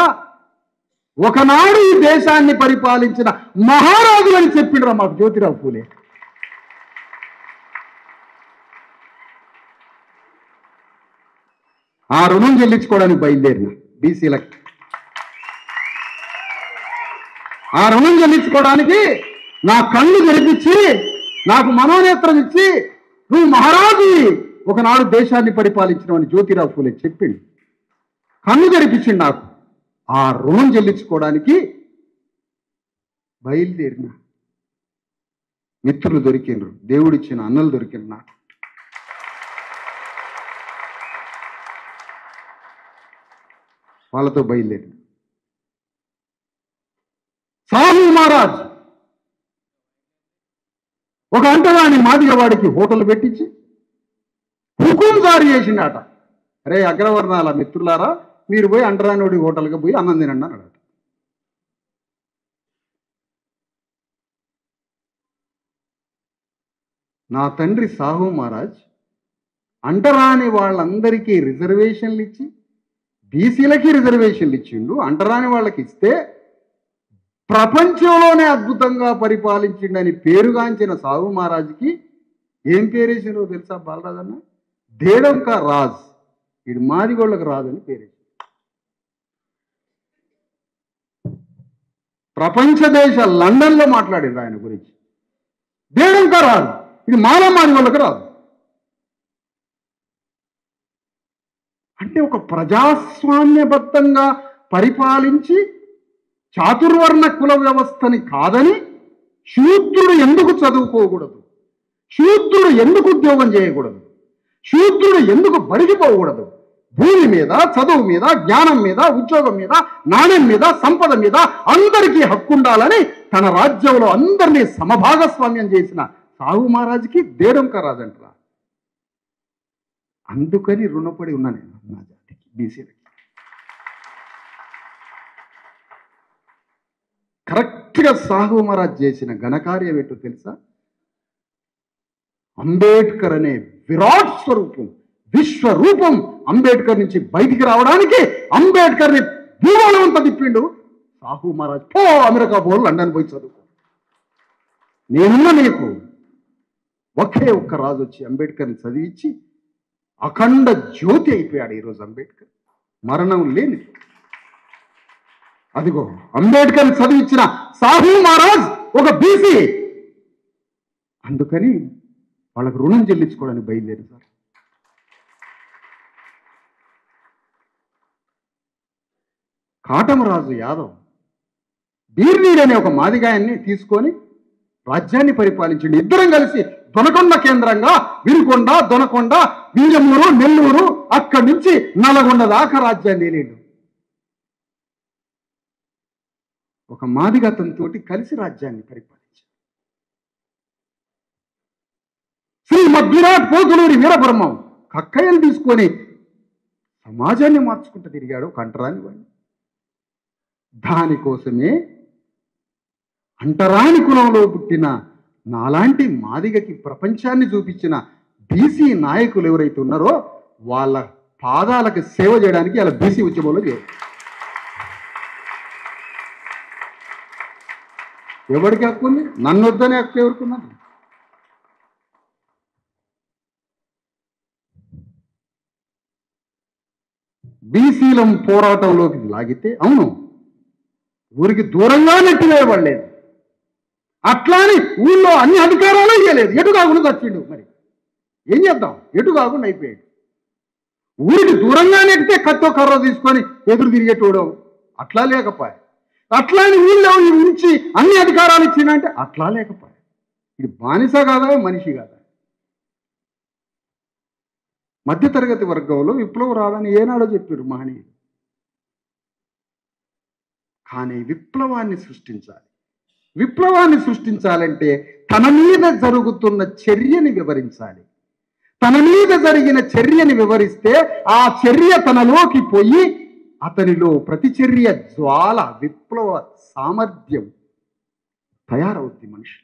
ఒకనాడు ఈ దేశాన్ని పరిపాలించిన మహారాజు అని చెప్పిండ్రా మాకు జ్యోతిరావు ఫూలే. ఆ రుణం చెల్లించుకోవడానికి బయలుదేరిన బీసీలకి. ఆ రుణం చెల్లించుకోవడానికి నా కళ్ళు తెరిపించి, నాకు మనోనేత్రం ఇచ్చి, నువ్వు మహారాజు ఒకనాడు దేశాన్ని పరిపాలించినవని జ్యోతిరావు ఫూలే చెప్పిండు. కన్ను తెరిపించిండు నాకు. ఆ రుణం చెల్లించుకోవడానికి బయలుదేరిన. మిత్రులు దొరికిండ్రు, దేవుడిచ్చిన అన్నలు దొరికిండ్రు నాకు. వాళ్ళతో బయలుదేరిన. సాహు మహారాజ్ ఒక అంటరాని మాదిగవాడికి హోటల్ పెట్టించి హుకుం జారీ చేసిండట. అరే అగ్రవర్ణాల మిత్రులారా, మీరు పోయి అంటరానివాడి హోటల్కి పోయి అన్నం తినండి అన్నాడట. నా తండ్రి సాహు మహారాజ్ అంటరాని వాళ్ళందరికీ రిజర్వేషన్లు ఇచ్చి, బీసీలకి రిజర్వేషన్లు ఇచ్చిండు. అంటరాని వాళ్ళకి ఇస్తే ప్రపంచంలోనే అద్భుతంగా పరిపాలించిండని పేరుగాంచిన సాహు మహారాజ్కి ఏం పేరేసిందో తెలుసా బాలరాజన్న? దేడంక రాజ్. ఇది మాదిగోళ్ళకి రాదని పేరేసి ప్రపంచ దేశ లండన్లో మాట్లాడింది ఆయన గురించి. దేడంక రాజు, ఇది మాల మాదిగోళ్ళకి రాదు. అంటే ఒక ప్రజాస్వామ్యబద్ధంగా పరిపాలించి చాతుర్వర్ణ కుల వ్యవస్థని కాదని శూద్రుడు ఎందుకు చదువుకోకూడదు? శూద్రుడు ఎందుకు ఉద్యోగం చేయకూడదు? శూద్రుడు ఎందుకు బడిగిపోకూడదు? భూమి మీద, చదువు మీద, జ్ఞానం మీద, ఉద్యోగం మీద, నాణ్యం మీద, సంపద మీద అందరికీ హక్కు ఉండాలని తన రాజ్యంలో అందరినీ సమభాగస్వామ్యం చేసిన సాహు మహారాజుకి దేడంక రాజంటరా. అందుకని రుణపడి ఉన్నా నేను నా జాతికి, బీసీలకి. కరెక్ట్గా సాహు మహారాజ్ చేసిన ఘనకార్యం ఏంటో తెలుసా? అంబేద్కర్ అనే విరాట్ స్వరూపం, విశ్వరూపం అంబేద్కర్ నుంచి బయటికి రావడానికి అంబేద్కర్ని భూగోళం అంతా తిప్పిండు సాహు మహారాజ్. పో అమెరికా పో, లండన్ పోయి చదువుకో, నేనున్న నీకు. ఒకే ఒక్క రాజు వచ్చి అంబేద్కర్ని చదివించి అఖండ జ్యోతి అయిపోయాడు ఈరోజు అంబేద్కర్. మరణం లేని అదిగో అంబేద్కర్ చదివించిన సాహు మహారాజ్ ఒక బీసీ. అందుకని వాళ్ళకు రుణం చెల్లించుకోవడానికి బయలుదేరి సార్. కాటమరాజు యాదవ్ బీర్నీడ్ అనే ఒక మాదిగాయన్ని తీసుకొని రాజ్యాన్ని పరిపాలించండి. ఇద్దరం కలిసి దొనకొండ కేంద్రంగా వినుకొండ, దొనకొండ, వీరమూరు, నెల్లూరు, అక్కడి నుంచి నల్గొండ దాకా రాజ్యాన్ని ఏలేడు. ఒక మాదిగతంతో కలిసి రాజ్యాన్ని పరిపాలించారు. శ్రీమద్ విరాట్ పోతులూరి వీరబ్రహ్మం కక్కయ్యను తీసుకొని సమాజాన్ని మార్చుకుంటూ తిరిగాడు కంటరాని వాడిని. దానికోసమే అంటరాని కులంలో పుట్టిన నాలాంటి మాదిగకి ప్రపంచాన్ని చూపించిన బీసీ నాయకులు ఎవరైతే ఉన్నారో వాళ్ళ పాదాలకు సేవ చేయడానికి అలా బీసీ ఉద్యమంలో చేయాలి. ఎవరికి హక్కు ఉంది? నన్ను వద్దనే హక్కు ఎవరుకున్నది? బీసీలం పోరాటంలోకి లాగితే అవును ఊరికి దూరంగా నెట్టివేయబడలేదు. అట్లాని ఊళ్ళో అన్ని అధికారాలు ఇవ్వలేదు. ఎటు కాకుండా చచ్చిండు. మరి ఏం చేద్దాం? ఎటు కాకుండా అయిపోయాడు. ఊరికి దూరంగా నెట్టితే కత్తో కర్ర తీసుకొని ఎదురు తిరిగేటోడు అట్లా లేకపోయా. అట్లాని ఊళ్ళో ఉంచి అన్ని అధికారాలు ఇచ్చిందంటే అట్లా లేకపోయా. ఇది బానిస కాదా, మనిషి కాదా? మధ్యతరగతి వర్గంలో విప్లవం రాదని ఏనాడో చెప్పారు మహనీయులు. కానీ విప్లవాన్ని సృష్టించాలి. విప్లవాన్ని సృష్టించాలంటే తన మీద జరుగుతున్న చర్యని వివరించాలి. తన మీద జరిగిన చర్యని వివరిస్తే ఆ చర్య తనలోకి పోయి అతనిలో ప్రతిచర్య జ్వాల, విప్లవ సామర్థ్యం తయారవుద్ది. మనిషి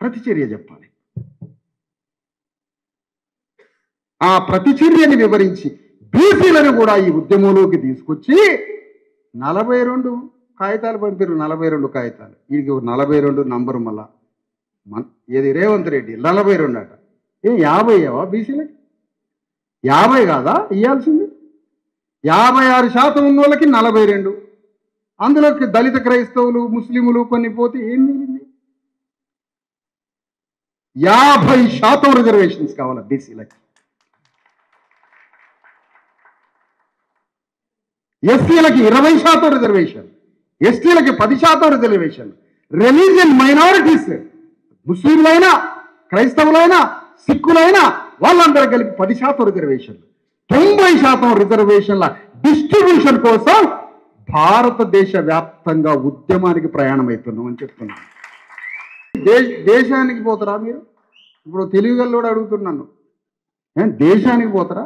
ప్రతిచర్య చెప్పాలి. ఆ ప్రతిచర్యని వివరించి బీసీలను కూడా ఈ ఉద్యమంలోకి తీసుకొచ్చి 42 కాగితాలు పంపారు. 42 కాగితాలు. వీడికి 42 నంబరు. మళ్ళా ఏది రేవంత్ రెడ్డి 42 అట. 50 అయ్యావా బీసీలకి? 50 కాదా ఇవ్వాల్సింది? 56% ఉన్న వాళ్ళకి 42. అందులోకి దళిత క్రైస్తవులు, ముస్లింలు కొన్ని పోతే ఏం మిగిలింది? 50% రిజర్వేషన్స్ కావాలి బీసీలకి. ఎస్సీలకి 20% రిజర్వేషన్, ఎస్టీలకి 10% రిజర్వేషన్. రిలీజియన్ మైనారిటీస్ ముస్లింలైనా, క్రైస్తవులైనా, సిక్కులైనా వాళ్ళందరూ కలిపి 10% రిజర్వేషన్. 90% రిజర్వేషన్ల డిస్ట్రిబ్యూషన్ కోసం భారతదేశ వ్యాప్తంగా ఉద్యమానికి ప్రయాణం అవుతున్నాం అని చెప్తున్నాను. దేశానికి పోతారా మీరు? ఇప్పుడు తెలుగులో అడుగుతున్నాను, దేశానికి పోతారా?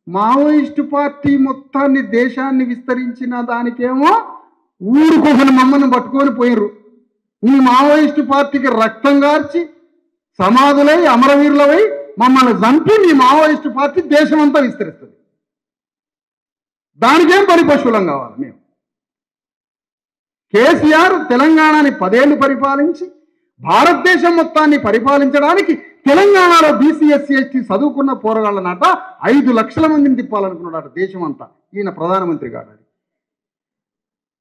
మావోయిస్టు పార్టీ మొత్తాన్ని దేశాన్ని విస్తరించిన దానికేమో ఊరుకోసని మమ్మల్ని పట్టుకొని పోయిర్రు. ఈ మావోయిస్టు పార్టీకి రక్తం కార్చి సమాధులై అమరవీరులవై మమ్మల్ని చంపి మీ మావోయిస్టు పార్టీ దేశమంతా విస్తరిస్తుంది. దానికేం పరిపశువులం కావాలి మేము? కేసీఆర్ తెలంగాణని 10 ఏళ్ళు పరిపాలించి భారతదేశం మొత్తాన్ని పరిపాలించడానికి తెలంగాణలో బీసీ, ఎస్సీ, ఎస్టీ చదువుకున్న పోరగాళ్ళనట 5 లక్షల మందిని తిప్పాలనుకున్నాడట దేశం అంతా. ఈయన ప్రధానమంత్రి కావడానికి,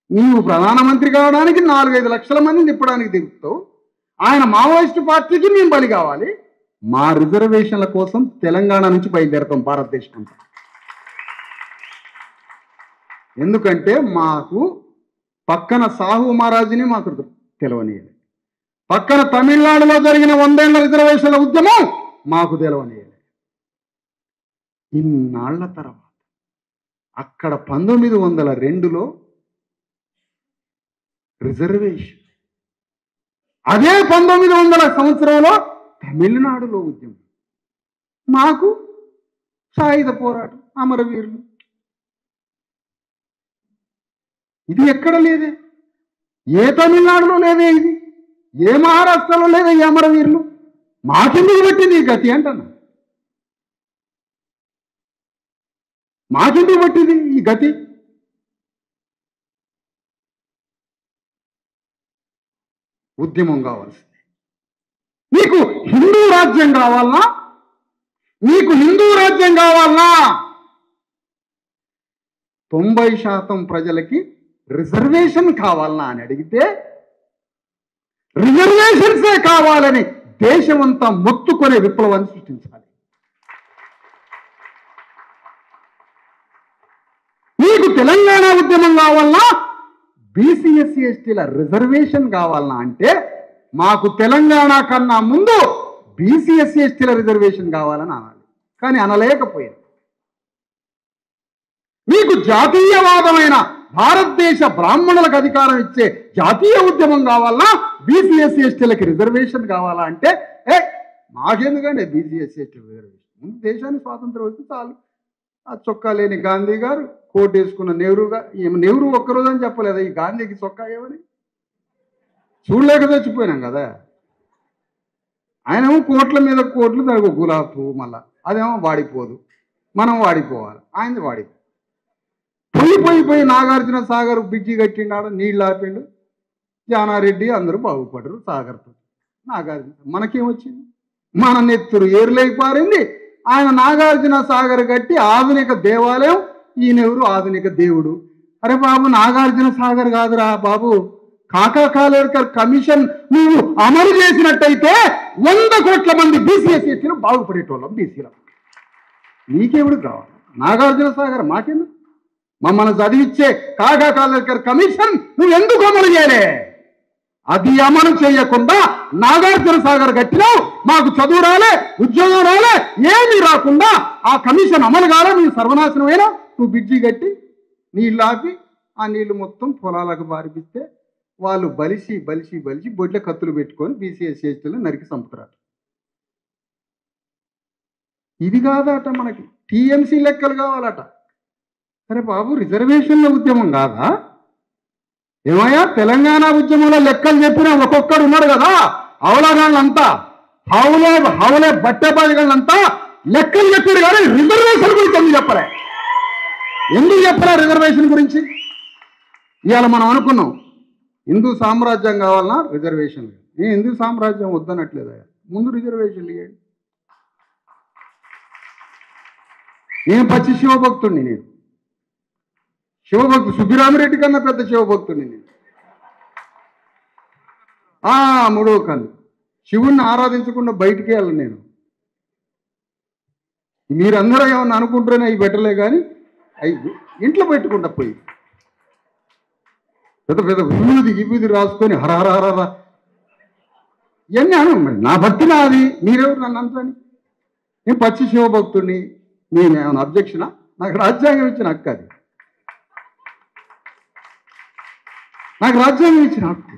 నీవు ప్రధానమంత్రి కావడానికి 4-5 లక్షల మందిని తిప్పడానికి తిరుగుతావు. ఆయన మావోయిస్టు పార్టీకి మేము బలి కావాలి. మా రిజర్వేషన్ల కోసం తెలంగాణ నుంచి బయలుదేరుతాం భారతదేశం అంతా. ఎందుకంటే మాకు పక్కన సాహు మహారాజుని మాకు తెలవనీయాలి, పక్కన తమిళనాడులో జరిగిన 100 ఏళ్ల రిజర్వేషన్ల ఉద్యమం మాకు తెలవనీయాలి. ఇన్నాళ్ల తర్వాత అక్కడ 1902లో రిజర్వేషన్, అదే 1900 సంవత్సరంలో తమిళనాడులో ఉద్యమం, మాకు సాయుధ పోరాటం, అమరవీరులు. ఇది ఎక్కడ లేదే? ఏ తమిళనాడులో లేదే? ఇది ఏ మహారాష్ట్రలో లేదే? ఈ అమరవీరులు మాకెందుకు పట్టింది ఈ గతి అంటన్నా? మాకెందుకు పట్టింది ఈ గతి? ఉద్యమం కావాల్సింది. నీకు హిందూ రాజ్యం కావాలనా? నీకు హిందూ రాజ్యం కావాలనా? 90% ప్రజలకి రిజర్వేషన్ కావాలనా అని అడిగితే రిజర్వేషన్సే కావాలని దేశమంతా మొత్తుకునే విప్లవాన్ని సృష్టించాలి. మీకు తెలంగాణ ఉద్యమం కావాలన్నా బీసీ ఎస్సీ ఎస్టీల రిజర్వేషన్ కావాలన్నా అంటే మాకు తెలంగాణ కన్నా ముందు బీసీ ఎస్సీ ఎస్టీల రిజర్వేషన్ కావాలని అనాలి. కానీ అనలేకపోయింది. మీకు జాతీయవాదమైన భారతదేశ బ్రాహ్మణులకు అధికారం ఇచ్చే జాతీయ ఉద్యమం కావాలన్నా బీసీ ఎస్సీ ఎస్టీలకి రిజర్వేషన్ కావాలా అంటే మాకెందుకండి బీసీ ఎస్సీ ఎస్టీ రిజర్వేషన్? ముందు దేశానికి స్వాతంత్రం వస్తే చాలు. ఆ చొక్కా లేని గాంధీ గారు, కోట్ వేసుకున్న నెహ్రూ ఒక్కరోజు అని చెప్పలేదా ఈ గాంధీకి చొక్కా ఏమని? చూడలేక చచ్చిపోయినాం కదా. ఆయనేమో కోట్ల మీద కోట్లు దానికి గులాబ్ పువ్వు, మళ్ళా అదేమో వాడిపోదు, మనం వాడిపోవాలి, ఆయనది వాడిపో. పోయి నాగార్జున సాగర్ బ్రిడ్జి కట్టిండాడు, నీళ్ళు ఆపిండు, జానారెడ్డి అందరూ బాగుపడరు సాగర్తో. నాగార్జున మనకేమొచ్చింది? మన నెత్తురు ఏరులేకి పారింది. ఆయన నాగార్జున సాగర్ కట్టి ఆధునిక దేవాలయం, ఈయనెవరు ఆధునిక దేవుడు. అరే బాబు, నాగార్జున సాగర్ కాదురా బాబు, కాకా కాలేకర్ కమిషన్ నువ్వు అమలు చేసినట్టయితే 100 కోట్ల మంది బీసీ ఎస్సీలు బాగుపడేటోళ్ళం బీసీలో. నీకెవడు కావాలి నాగార్జున సాగర్? మాకెందుకు? మమ్మల్ని చదివిచ్చే కాకా కాలేకర్ కమిషన్ నువ్వు ఎందుకు అమలు చేయలే? అది అమలు చేయకుండా నాగార్జున సాగర్ కట్టినావు, మాకు చదువు రాలే, ఉద్యోగం రాలే, ఏమీ రాకుండా ఆ కమిషన్ అమలు కాలే, నువ్వు సర్వనాశనమైనా. నువ్వు బ్రిడ్జి కట్టి నీళ్ళు ఆపి ఆ నీళ్లు మొత్తం పొలాలకు బారిపిస్తే వాళ్ళు బలిసి బొడ్ల కత్తులు పెట్టుకొని బీసీ ఎస్సీ ఎస్టీలు నరికి చంపుతారట. ఇది కాదట మనకి, టీఎంసీ లెక్కలు కావాలట. సరే బాబు, రిజర్వేషన్ల ఉద్యమం కాదా? ఏమయ్యా, తెలంగాణ ఉద్యమంలో లెక్కలు చెప్పిన ఒక్కొక్కడు ఉన్నాడు కదా, అవలగాళ్ళంతా హౌలే బట్టెబాజుగాళ్ళంతా లెక్కలు చెప్పారు కానీ రిజర్వేషన్ గురించి ఎందుకు చెప్పలే? ఎందుకు చెప్పలే రిజర్వేషన్ గురించి? ఇవాళ మనం అనుకున్నాం హిందూ సామ్రాజ్యం కావాలన్నా రిజర్వేషన్. నేను హిందూ సామ్రాజ్యం వద్దనట్లేదా? ముందు రిజర్వేషన్లు ఇవ్వండి. నేను పచ్చి శివభక్తుడిని, నేను శివభక్తు సుబ్బిరామిరెడ్డి కన్నా పెద్ద శివభక్తుడిని నేను. మూడో కన్ను శివుణ్ణి ఆరాధించకుండా బయటికి వెళ్ళను నేను. మీరందరూ ఏమన్నా అనుకుంటారని అవి పెట్టలే కానీ అవి ఇంట్లో పెట్టుకుంటా పోయి పెద్ద విభూది రాసుకొని హరహర ఇవన్నీ అను. నా భక్తి నాది, మీరెవరు నన్ను అంతని? నేను పచ్చి శివభక్తుడిని. నేను ఏమైనా అబ్జెక్షనా? నాకు రాజ్యాంగం ఇచ్చిన హక్కు అది, నాకు రాజ్యాంగం ఇచ్చిన హక్కు.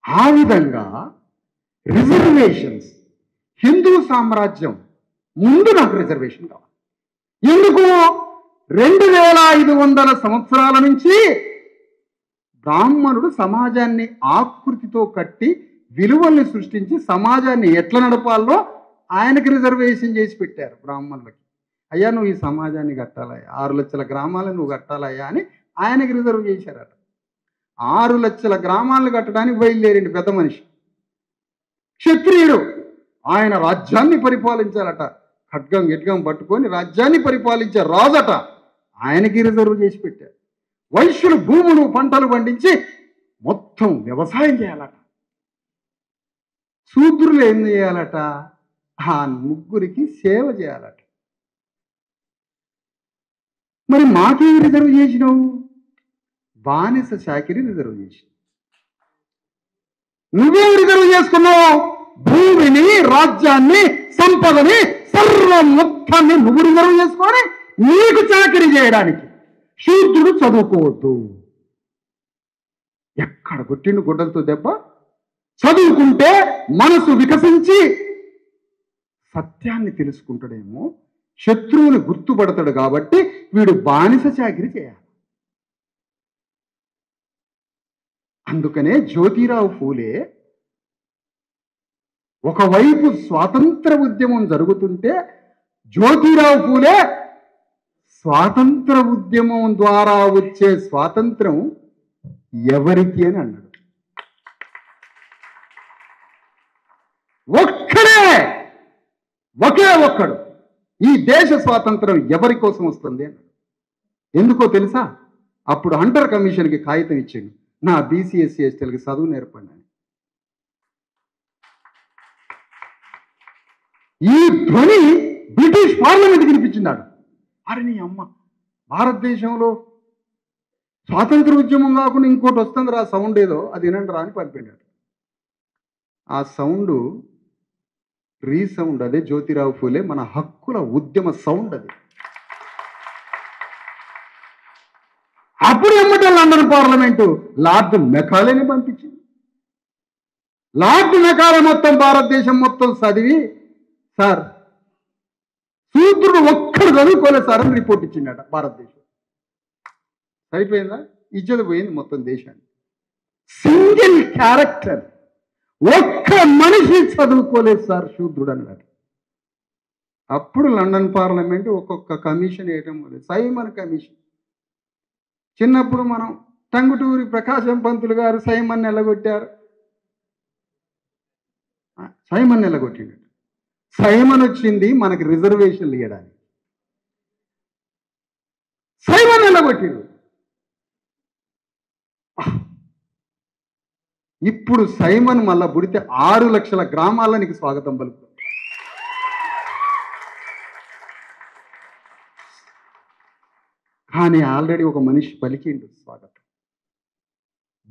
ఆ విధంగా రిజర్వేషన్స్, హిందూ సామ్రాజ్యం ముందు నాకు రిజర్వేషన్ కావాలి. ఎందుకు? 2500 సంవత్సరాల నుంచి బ్రాహ్మణుడు సమాజాన్ని ఆకృతితో కట్టి విలువల్ని సృష్టించి సమాజాన్ని ఎట్లా నడపాలో ఆయనకి రిజర్వేషన్ చేసి పెట్టారు బ్రాహ్మణులకి. అయ్యా నువ్వు ఈ సమాజాన్ని కట్టాలయ్యా, 6 లక్షల గ్రామాలను నువ్వు కట్టాలయ్యా అని ఆయనకి రిజర్వ్ చేశారట. 6 లక్షల గ్రామాలను కట్టడానికి బయలుదేరింది పెద్ద మనిషి, క్షత్రియుడు. ఆయన రాజ్యాన్ని పరిపాలించాలట, ఖడ్గం గిడ్గం పట్టుకొని రాజ్యాన్ని పరిపాలించే రాజట, ఆయనకి రిజర్వ్ చేసి పెట్టారు. వైశ్యులు భూములు పంటలు పండించి మొత్తం వ్యవసాయం చేయాలట. శూద్రులు ఏం చేయాలట? ఆ ముగ్గురికి సేవ చేయాలట. మరి మాకేం రిజర్వ్ చేసినావు? బానిస చాకిరి రిజర్వ్ చేసినావు. నువ్వేం రిజర్వ్ చేసుకున్నావు? భూమిని, రాజ్యాన్ని, సంపదని, సర్వం మొత్తాన్ని నువ్వు రిజర్వ్ చేసుకొని నీకు చాకరీ చేయడానికి. శూద్రుడు చదువుకోవద్దు. ఎక్కడ కొట్టిండు గుడ్డలతో దెబ్బ? చదువుకుంటే మనసు వికసించి సత్యాన్ని తెలుసుకుంటాడేమో, శత్రువుని గుర్తుపడతాడు. కాబట్టి వీడు బానిస చాకిరీ చేయాలి. అందుకనే జ్యోతిరావు ఫూలే ఒకవైపు స్వాతంత్ర ఉద్యమం జరుగుతుంటే జ్యోతిరావు ఫూలే స్వాతంత్ర ఉద్యమం ద్వారా వచ్చే స్వాతంత్రం ఎవరికి అని అన్నాడు. ఒకే ఒక్కడు ఈ దేశ స్వాతంత్రం ఎవరి కోసం వస్తుంది అన్నాడు. ఎందుకో తెలుసా? అప్పుడు హంటర్ కమిషన్కి కాగితం ఇచ్చిండు, నా బీసీ ఎస్సీ ఎస్టీలకి చదువు నేర్పండి అని. ఈ ధ్వని బ్రిటిష్ పార్లమెంట్కి వినిపించినాడు. అరే నీ అమ్మ, భారతదేశంలో స్వాతంత్ర ఉద్యమం కాకుండా ఇంకోటి వస్తుంది రా సౌండ్, ఏదో అది వినండి రా అని పంపిండాడు. ఆ సౌండ్ రీసౌండ్, అదే జ్యోతిరావు ఫూలే మన హక్కుల ఉద్యమ సౌండ్ అది. అప్పుడు ఎమ్మటే లండన్ పార్లమెంటు లార్డ్ మెకాలేని పంపించింది. లార్డ్ మెకాలే మొత్తం భారతదేశం మొత్తం చదివి, సార్ శూద్రుడు ఒక్కడు చదువుకోలేదు సార్ అని రిపోర్ట్ ఇచ్చిండట భారతదేశం. అయిపోయిందా? ఇజ్జత పోయింది మొత్తం దేశాన్ని. సింగిల్ క్యారెక్టర్, ఒక్క మనిషి చదువుకోలేదు సార్ శూద్రుడు అన్నాడు. అప్పుడు లండన్ పార్లమెంట్ ఒక్కొక్క కమిషన్ వేయటం మొదలు, సైమన్ కమిషన్. చిన్నప్పుడు మనం టంగుటూరి ప్రకాశం పంతులు గారు సైమన్ ఎల్లగొట్టారు. సైమన్ ఎల్లగొట్టిండు. సైమన్ వచ్చింది మనకి రిజర్వేషన్లు ఇవ్వడానికి. సైమన్ ఎల్లగొట్టిండు. ఇప్పుడు సైమన్ మళ్ళా పుడితే 6 లక్షల గ్రామాలనికి స్వాగతం పలుకుతాం. కానీ ఆల్రెడీ ఒక మనిషి పలికిండు స్వాగతం.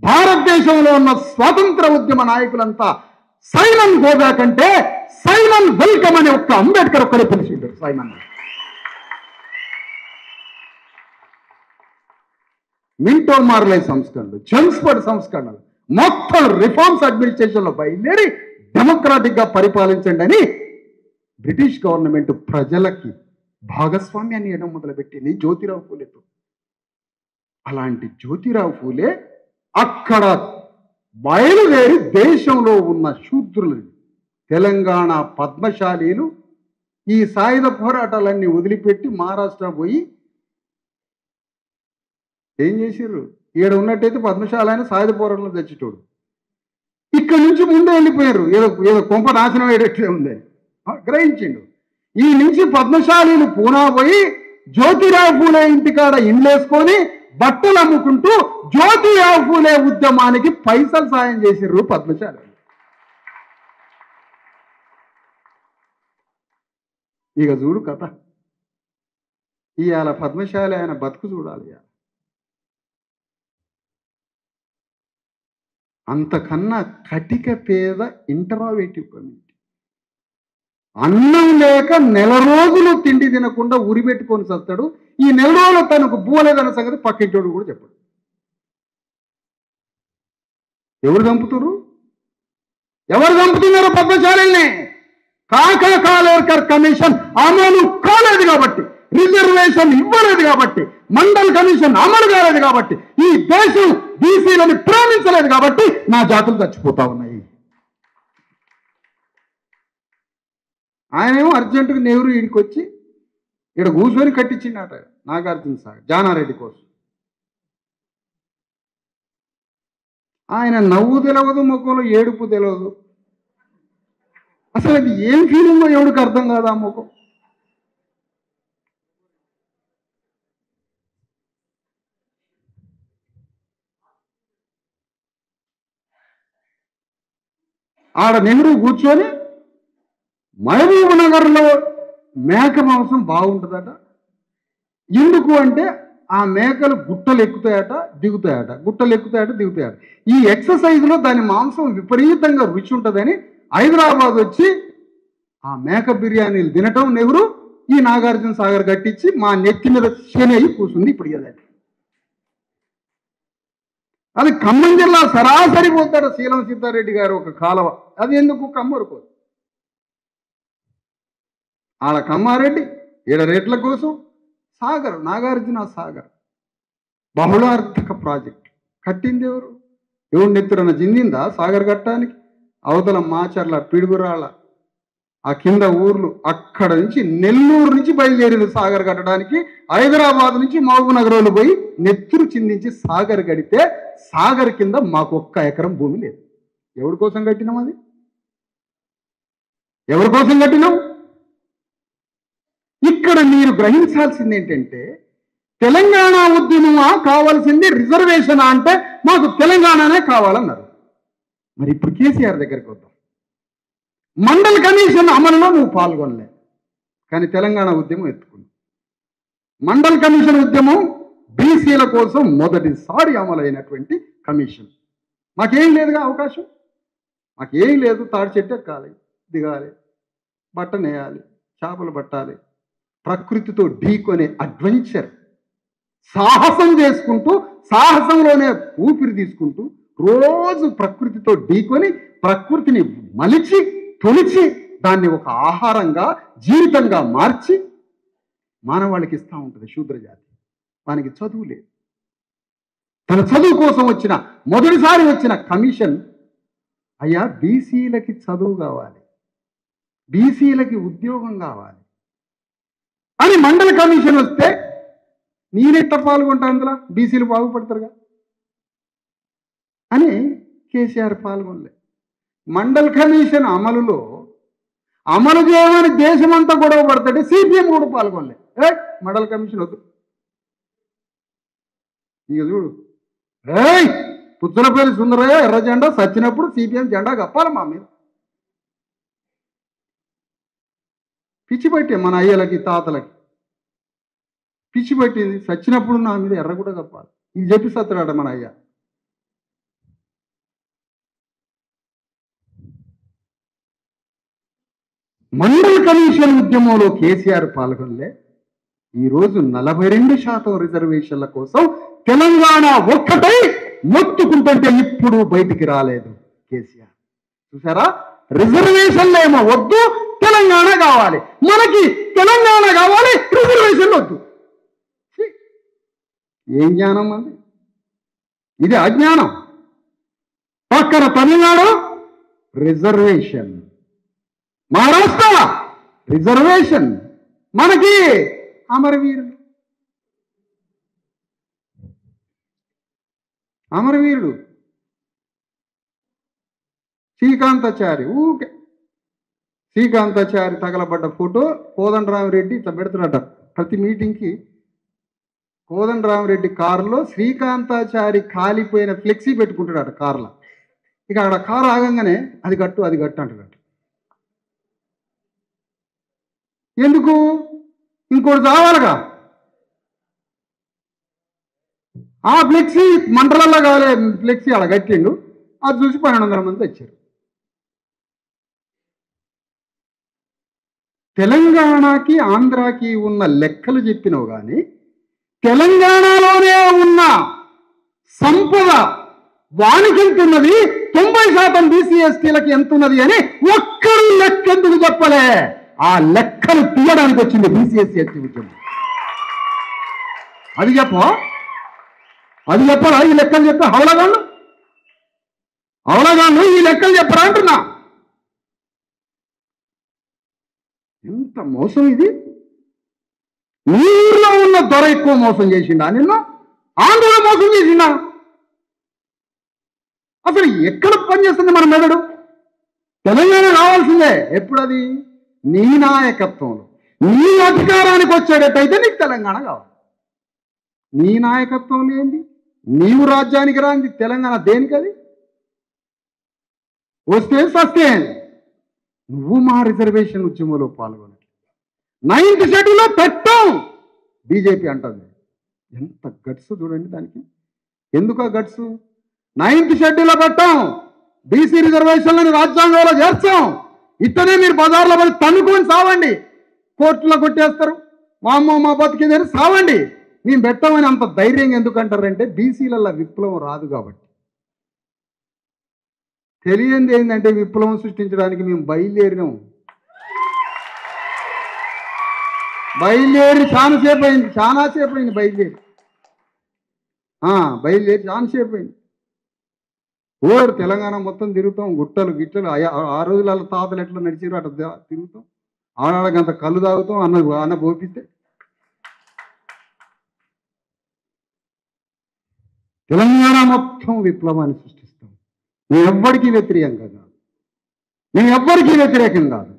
భారతదేశంలో ఉన్న స్వాతంత్ర ఉద్యమ నాయకులంతా సైమన్ గోదా కంటే సైమన్ వెల్కమ్ అని ఒక్క అంబేద్కర్ ఒక్కడే పిలిచిండు సైమన్. మింటో మార్లే సంస్కరణలు, జెమ్స్ఫర్డ్ సంస్కరణలు, మొత్తం రిఫార్మ్స్ అడ్మినిస్ట్రేషన్లో బయలుదేరి డెమోక్రాటిక్ గా పరిపాలించండి అని బ్రిటిష్ గవర్నమెంట్ ప్రజలకి భాగస్వామ్యాన్ని ఇవ్వడం మొదలుపెట్టింది జ్యోతిరావు ఫూలేతో. అలాంటి జ్యోతిరావు ఫూలే అక్కడ బయలుదేరి దేశంలో ఉన్న శూద్రులని, తెలంగాణ పద్మశాలీలు ఈ సాయుధ పోరాటాలన్నీ వదిలిపెట్టి మహారాష్ట్ర పోయి ఏం చేసిర్రు? ఈడ ఉన్నట్టయితే పద్మశాల అయినా సాయుధ పోరాటంలో తెచ్చేటోడు. ఇక్కడి నుంచి ముందే వెళ్ళిపోయారు, ఏదో ఏదో కొంప నాశనం అయ్యేటట్లే ఉందని గ్రహించిండు. ఈ నుంచి పద్మశాలీలు పూనా పోయి జ్యోతిరావు ఫూలే ఇంటికాడ ఇండ్లేసుకొని బట్టలు అమ్ముకుంటూ జ్యోతిరావు ఫూలే ఉద్యమానికి పైసలు సాయం చేసిర్రు పద్మశాలి. ఇక చూడు కథ. ఇవాళ పద్మశాలి ఆయన బతుకు చూడాలి. అంతకన్నా కటిక పేద ఇంటరావేటివ్ కమ్యూనిటీ. అన్నం లేక నెల రోజులు తిండి తినకుండా ఉరి పెట్టుకొని చస్తాడు. ఈ నెల రోజులు తనకు బూలేదన్న సంగతి పక్కింటోడు కూడా చెప్పాడు. ఎవరు చంపుతున్నారు? ఎవరు చంపుతున్నారు పద్మశాలిని? కాకా కాలేకర్ కమిషన్ అమలు కాలేదు కాబట్టి, రిజర్వేషన్ ఇవ్వలేదు కాబట్టి, మండల్ కమిషన్ అమలు కాలేదు కాబట్టి, ఈ దేశం బీసీలను ప్రేమించలేదు కాబట్టి నా జాతులు చచ్చిపోతా ఉన్నాయి. ఆయనేమో అర్జెంటుగా నెహ్రూ ఈడికి వచ్చి ఇక్కడ కూర్చొని కట్టించిండట నాగార్జున సాగర్ జానారెడ్డి కోసం. ఆయన నవ్వు తెలియదు, ముఖంలో ఏడుపు తెలియదు. అసలు అది ఏం ఫీలింగో ఎవడికి అర్థం కాదు ఆ ముఖం. ఆడ నెహ్రూ కూర్చొని మహబూబ్ నగర్లో మేక మాంసం బాగుంటుందట. ఎందుకు అంటే ఆ మేకలు గుట్టలు ఎక్కుతాయట దిగుతాయట, గుట్టలు ఎక్కుతాయట దిగుతాయట. ఈ ఎక్సర్సైజ్లో దాని మాంసం విపరీతంగా రుచి ఉంటుందని హైదరాబాద్ వచ్చి ఆ మేక బిర్యానీలు తినటం నెహ్రూ ఈ నాగార్జున సాగర్ కట్టించి మా నెత్తి మీద శని అయి కూర్చుంది. ఇప్పుడు కదా అది ఖమ్మం జిల్లా సరాసరి పోతాడు శీలం సిద్ధారెడ్డి గారు ఒక కాలువ. అది ఎందుకు కమ్మరుకోదు? ఆడ కమ్మారెడ్డి, ఈడ రేట్ల కోసం సాగర్, నాగార్జున సాగర్ బహుళార్థక ప్రాజెక్ట్ కట్టింది ఎవరు? ఎవరు నెత్తురన్న జిందిందా సాగర్ కట్టడానికి? అవతల మాచర్ల, పిడుగురాళ్ళ, ఆ కింద ఊర్లు, అక్కడ నుంచి నెల్లూరు నుంచి బయలుదేరింది సాగర్ కట్టడానికి. హైదరాబాద్ నుంచి మహబూబ్ నగర్లో పోయి నెత్తురు చిందించి సాగర్ కడితే సాగర్ కింద మాకు 1 ఎకరం భూమి లేదు. ఎవరి కోసం కట్టినాం? అది ఎవరి కోసం కట్టినాం? ఇక్కడ మీరు గ్రహించాల్సింది ఏంటంటే తెలంగాణ ఉద్యమమా కావాల్సింది రిజర్వేషన్ అంటే మాకు తెలంగాణనే కావాలన్నారు. మరి ఇప్పుడు కేసీఆర్ దగ్గరికి వద్దాం. మండల్ కమిషన్ అమలులో నువ్వు పాల్గొనలే, కానీ తెలంగాణ ఉద్యమం ఎత్తుకుంది. మండల్ కమిషన్ ఉద్యమం బీసీల కోసం మొదటిసారి అమలైనటువంటి కమిషన్. మాకేం లేదుగా అవకాశం, మాకేం లేదు. తాడి చెట్టు ఎక్కాలి, దిగాలి, బట్టనేయాలి, చేపలు పట్టాలి, ప్రకృతితో ఢీకొనే అడ్వెంచర్, సాహసం చేసుకుంటూ సాహసంలోనే ఊపిరి తీసుకుంటూ రోజు ప్రకృతితో ఢీకొని ప్రకృతిని మలిచి తొలిచి దాన్ని ఒక ఆహారంగా జీవితంగా మార్చి మానవాళికి ఇస్తూ ఉంటుంది శూద్రజాతి. వానికి చదువు లేదు. తన చదువు కోసం వచ్చిన మొదటిసారి వచ్చిన కమిషన్, అయ్యా బీసీలకి చదువు కావాలి, బీసీలకి ఉద్యోగం కావాలి అని మండల కమిషన్ వస్తే నేనెట్ట పాల్గొంటా, అందులో బీసీలు బాగుపడతారుగా అని కేసీఆర్ పాల్గొనలే. మండల్ కమిషన్ అమలు చేయమని దేశమంతా గొడవ పడతాడు, సిపిఎం కూడా పాల్గొనలే. మండల్ కమిషన్ వద్దు. ఇక చూడు, పుచ్చలపల్లి సుందరయ్య ఎర్ర జెండా సచ్చినప్పుడు సిపిఎం జెండా కప్పాలి మా మీద. పిచ్చి పట్టే మన అయ్యలకి తాతలకి పిచ్చి పట్టింది. సచ్చినప్పుడు నా మీద ఎర్ర కూడా కప్పాలి, ఇది చెప్పి సత్తాడ మన అయ్య. మండల్ కమిషన్ ఉద్యమంలో కేసీఆర్ పాల్గొనలే. ఈరోజు 42% రిజర్వేషన్ల కోసం తెలంగాణ ఒక్కటై మొత్తుకుంటుంటే ఇప్పుడు బయటికి రాలేదు కేసీఆర్. చూసారా, రిజర్వేషన్లు ఏమో వద్దు, తెలంగాణ కావాలి, మనకి తెలంగాణ కావాలి, రిజర్వేషన్లు వద్దు. ఏం జ్ఞానం అండి ఇది? అజ్ఞానం. పక్కన తమిళనాడు రిజర్వేషన్, మహారాష్ట్ర రిజర్వేషన్, మనకి అమరవీరుడు శ్రీకాంతాచారి. ఊకే శ్రీకాంతాచారి తగలబడ్డ ఫోటో కోదండరామిరెడ్డి ఇట్లా పెడుతున్నాడ ప్రతి మీటింగ్కి. కోదండరామిరెడ్డి కారులో శ్రీకాంతాచారి కాలిపోయిన ఫ్లెక్సీ పెట్టుకుంటాడట కారులో. ఇక అక్కడ కారు ఆగంగానే అది కట్టు అంటాడట. ఎందుకు? ఇంకోటి కావాలిగా. ఆ ఫ్లెక్సీ మంటలల్లో కాలే ఫ్లెక్సీ అలా కట్టిండు, అది చూసి 1200 మంది వచ్చారు. తెలంగాణకి ఆంధ్రాకి ఉన్న లెక్కలు చెప్పినవు కానీ తెలంగాణలోనే ఉన్న సంపద వానికి ఎంతున్నది, 90% బీసీ ఎస్టీలకి ఎంతున్నది అని ఒక్కరు లెక్కెందుకు చెప్పలే? ఆ లెక్కలు తీయడానికి వచ్చింది బీసీ ఎస్సీ ఎస్టీ ఉద్యమం. అది చెప్పరా? ఈ లెక్కలు చెప్పే హౌలగాళ్ళు ఈ లెక్కలు చెప్పరా అంటున్నా. ఎంత మోసం ఇది! ఊళ్ళో ఉన్న దొర ఎక్కువ మోసం చేసిండా నిన్ను? ఆంధ్రలో మోసం చేసిండా? అసలు ఎక్కడ పనిచేస్తుంది మన మెదడు? తెలంగాణ కావాల్సిందే. ఎప్పుడది? నీ నాయకత్వంలో, నీ అధికారానికి వచ్చేటట్టయితే నీకు తెలంగాణ కావాలి. నీ నాయకత్వం ఏంది? నీవు రాజ్యానికి రాంది తెలంగాణ దేనికది? వస్తే సస్తే నువ్వు మా రిజర్వేషన్ ఉద్యమంలో పాల్గొన 9th షెడ్యూల్లో పెట్టాం బీజేపీ అంటుంది. ఎంత గట్స్ చూడండి దానికి. ఎందుకు ఆ గట్స్? 9th షెడ్యూల్లో పెట్టాం, బీసీ రిజర్వేషన్లను రాజ్యాంగంలో చేర్చాం. ఇట్టనే మీరు బజార్లో పడి తన్నుకొని సావండి, కోర్టులో కొట్టేస్తారు, మా అమ్మ మా బతికిందని సావండి. మేము పెట్టామని అంత ధైర్యంగా ఎందుకంటారంటే బీసీలలో విప్లవం రాదు కాబట్టి. తెలియంది ఏంటంటే విప్లవం సృష్టించడానికి మేము బయలుదేరి చాలాసేపు అయింది బయలుదేరి చాలాసేపు అయింది. ఓరు తెలంగాణ మొత్తం తిరుగుతాం, గుట్టలు గిట్టలు. ఆ రోజులలో తాతలు ఎట్లా నడిచారు అట్లా తిరుగుతాం, ఆడగంత కళ్ళు తాగుతాం, అన్న పోపిస్తే. తెలంగాణ మొత్తం విప్లవాన్ని సృష్టిస్తాం. మేము ఎవ్వరికీ వ్యతిరేకం కాదు.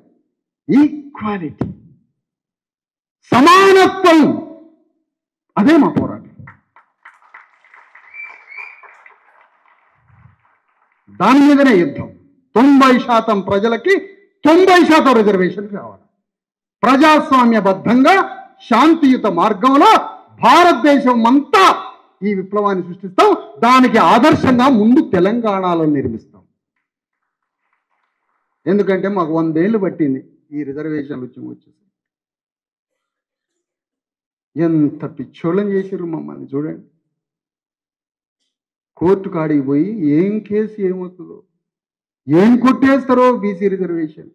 ఈక్వాలిటీ, సమానత్వం అదే మా పోరాటం. దాని మీదనే యుద్ధం. 90% ప్రజలకి 90% రిజర్వేషన్ కావాలి. ప్రజాస్వామ్యబద్ధంగా శాంతియుత మార్గంలో భారతదేశం అంతా ఈ విప్లవాన్ని సృష్టిస్తాం. దానికి ఆదర్శంగా ముందు తెలంగాణలో నిర్మిస్తాం. ఎందుకంటే మాకు 100 ఏళ్ళు పట్టింది ఈ రిజర్వేషన్లు వచ్చేసి. ఎంత పిచ్చోళ్ళని చేశారు మమ్మల్ని చూడండి. కోర్టు కాడికి పోయి ఏం కేసు ఏమవుతుందో, ఏం కొట్టేస్తారో బీసీ రిజర్వేషన్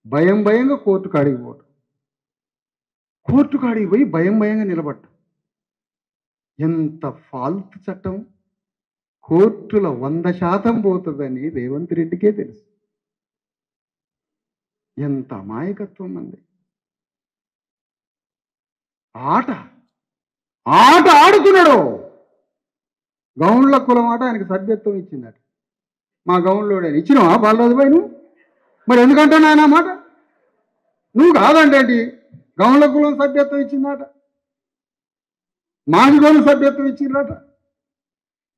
భయంగా కోర్టు కాడికి పోవటం, కోర్టు కాడికి పోయి భయంగా నిలబడటం. ఎంత ఫాల్తు చట్టం. కోర్టుల 100% పోతుందని రేవంత్ రెడ్డికే తెలుసు. ఎంత అమాయకత్వం అంది. ఆట ఆడుతున్నాడు. గౌన్ల కులం ఆట ఆయనకి సభ్యత్వం ఇచ్చిందట. మా గౌన్లోడే ఇచ్చినావా బాలరాజుబాయి నువ్వు? మరి ఎందుకంటే నాయన మాట నువ్వు కాదంటే గౌన్ల కులం సభ్యత్వం ఇచ్చిందట, మాదిగోలు సభ్యత్వం ఇచ్చిందట,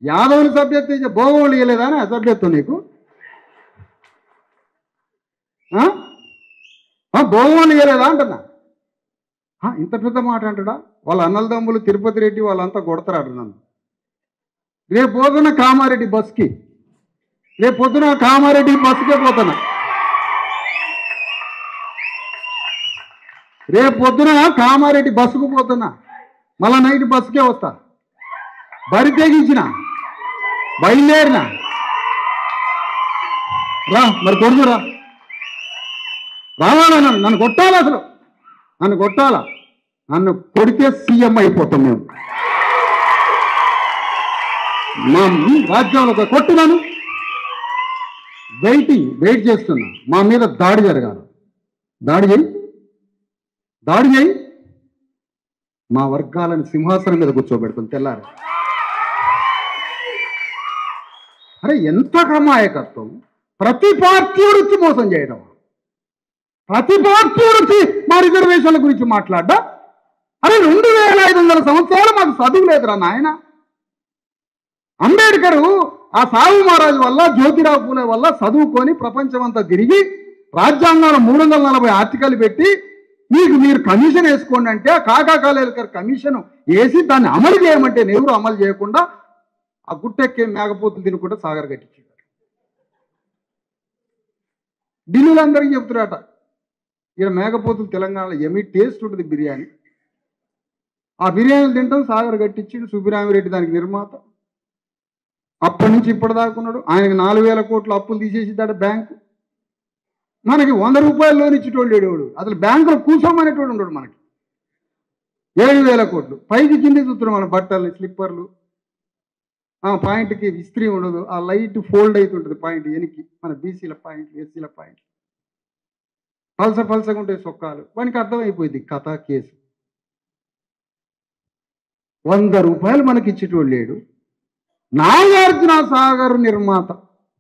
యాదవులు సభ్యత్వం ఇచ్చే భోగోళ్ళు ఇవ్వలేదా అని అసభ్యత్వం నీకు? భోగోళ్ళు ఇవ్వలేదా అంటున్నా. ఇంత పెద్ద మాట అంటాడా? వాళ్ళ అన్నలదమ్ములు తిరుపతి రెడ్డి వాళ్ళంతా కొడతారు నన్ను. రేపు పొద్దున కామారెడ్డి బస్కే పోతున్నా. రేపు పొద్దున కామారెడ్డి బస్సుకు పోతున్నా. మళ్ళా నైట్ బస్సుకే వస్తా. బరి తెగించిన బయలుదేరిన రా. మరి కొడుకురా రావాలా? నన్ను కొట్టాలా? అసలు నన్ను కొట్టాలా? నన్ను కొడితే సీఎం అయిపోతాం మేము. మా రాజ్యంలో కొట్టున్నాను. వెయిట్ చేస్తున్నా. మా మీద దాడి జరగాలి. దాడి చేయి. మా వర్గాలను సింహాసనం మీద కూర్చోబెడుతుంది తెల్లారి. అరే ఎంత అమాయకత్వం. ప్రతి పార్టీ వచ్చి మోసం చేయడం, ప్రతి పార్టీ వచ్చి మా రిజర్వేషన్ల గురించి మాట్లాడ్డా. అరే 2500 సంవత్సరాలు మాకు చదువు లేదురా నాయన. అంబేద్కరు ఆ సాహు మహారాజు వల్ల, జ్యోతిరావు పూలే వల్ల చదువుకొని ప్రపంచం అంతా తిరిగి రాజ్యాంగంలో 340 ఆర్టికల్ పెట్టి మీరు కమిషన్ వేసుకోండి అంటే కాకా కాలేకర్ కమిషన్ వేసి దాన్ని అమలు చేయమంటే నెహ్రూ అమలు చేయకుండా ఆ గుట్టెక్కే మేకపోతులు తినుకుంటే సాగర్ కట్టించాడు. ఢిల్లీలో అందరికీ చెప్తున్నారట, ఇక్కడ మేకపోతులు తెలంగాణలో ఏమీ టేస్ట్ ఉంటుంది బిర్యానీ. ఆ బిర్యానీలు తింటాం సాగర్ కట్టించాడు. సుబ్బిరామిరెడ్డి దానికి నిర్మాత. అప్పటి నుంచి ఇప్పటిదాకున్నాడు. ఆయనకి 4000 కోట్ల అప్పులు తీసేసిద్దాడు బ్యాంకు. మనకి 100 రూపాయలు లోన్ ఇచ్చేటోళ్ళు లేడేవాడు. అసలు బ్యాంకులో కూర్చోమనేటోడు ఉండడు. మనకి 7000 కోట్లు పైకి కింది చూస్తున్నాం. మన బట్టలు, స్లిప్పర్లు, పాయింట్కి ఇస్త్రీ ఉండదు. ఆ లైట్ ఫోల్డ్ అవుతుంటుంది పాయింట్ వెనక్కి. మన బీసీల పాయింట్లు, ఎస్సీల పాయింట్లు పలసగా ఉంటాయి సొక్కాలు. వానికి అర్థమైపోయింది కథ కేసు. 100 రూపాయలు మనకి ఇచ్చేటోళ్ళు లేడు. నాగార్జున సాగర్ నిర్మాత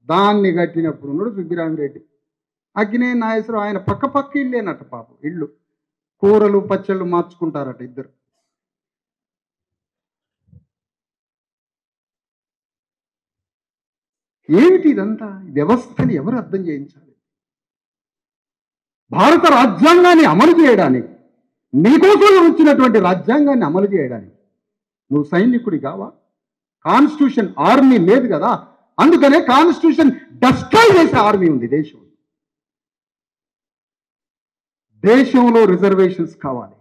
దాన్ని కట్టినప్పుడు ఉన్నాడు సుబ్బిరామిరెడ్డి. అగ్గినే నాగేశ్వరరావు ఆయన పక్క ఇల్లేనట పాపం. ఇళ్ళు కూరలు పచ్చళ్ళు మార్చుకుంటారట ఇద్దరు. ఏమిటి ఇదంతా? వ్యవస్థని ఎవరు అర్థం చేయించాలి? భారత రాజ్యాంగాన్ని అమలు చేయడానికి, నీకోసం వచ్చినటువంటి రాజ్యాంగాన్ని అమలు చేయడానికి నువ్వు సైనికుడి కావా? కాన్స్టిట్యూషన్ ఆర్మీ లేదు కదా. అందుకనే కాన్స్టిట్యూషన్ డస్ట్రాయ్ చేసే ఆర్మీ ఉంది దేశంలో. దేశంలో రిజర్వేషన్స్ కావాలి.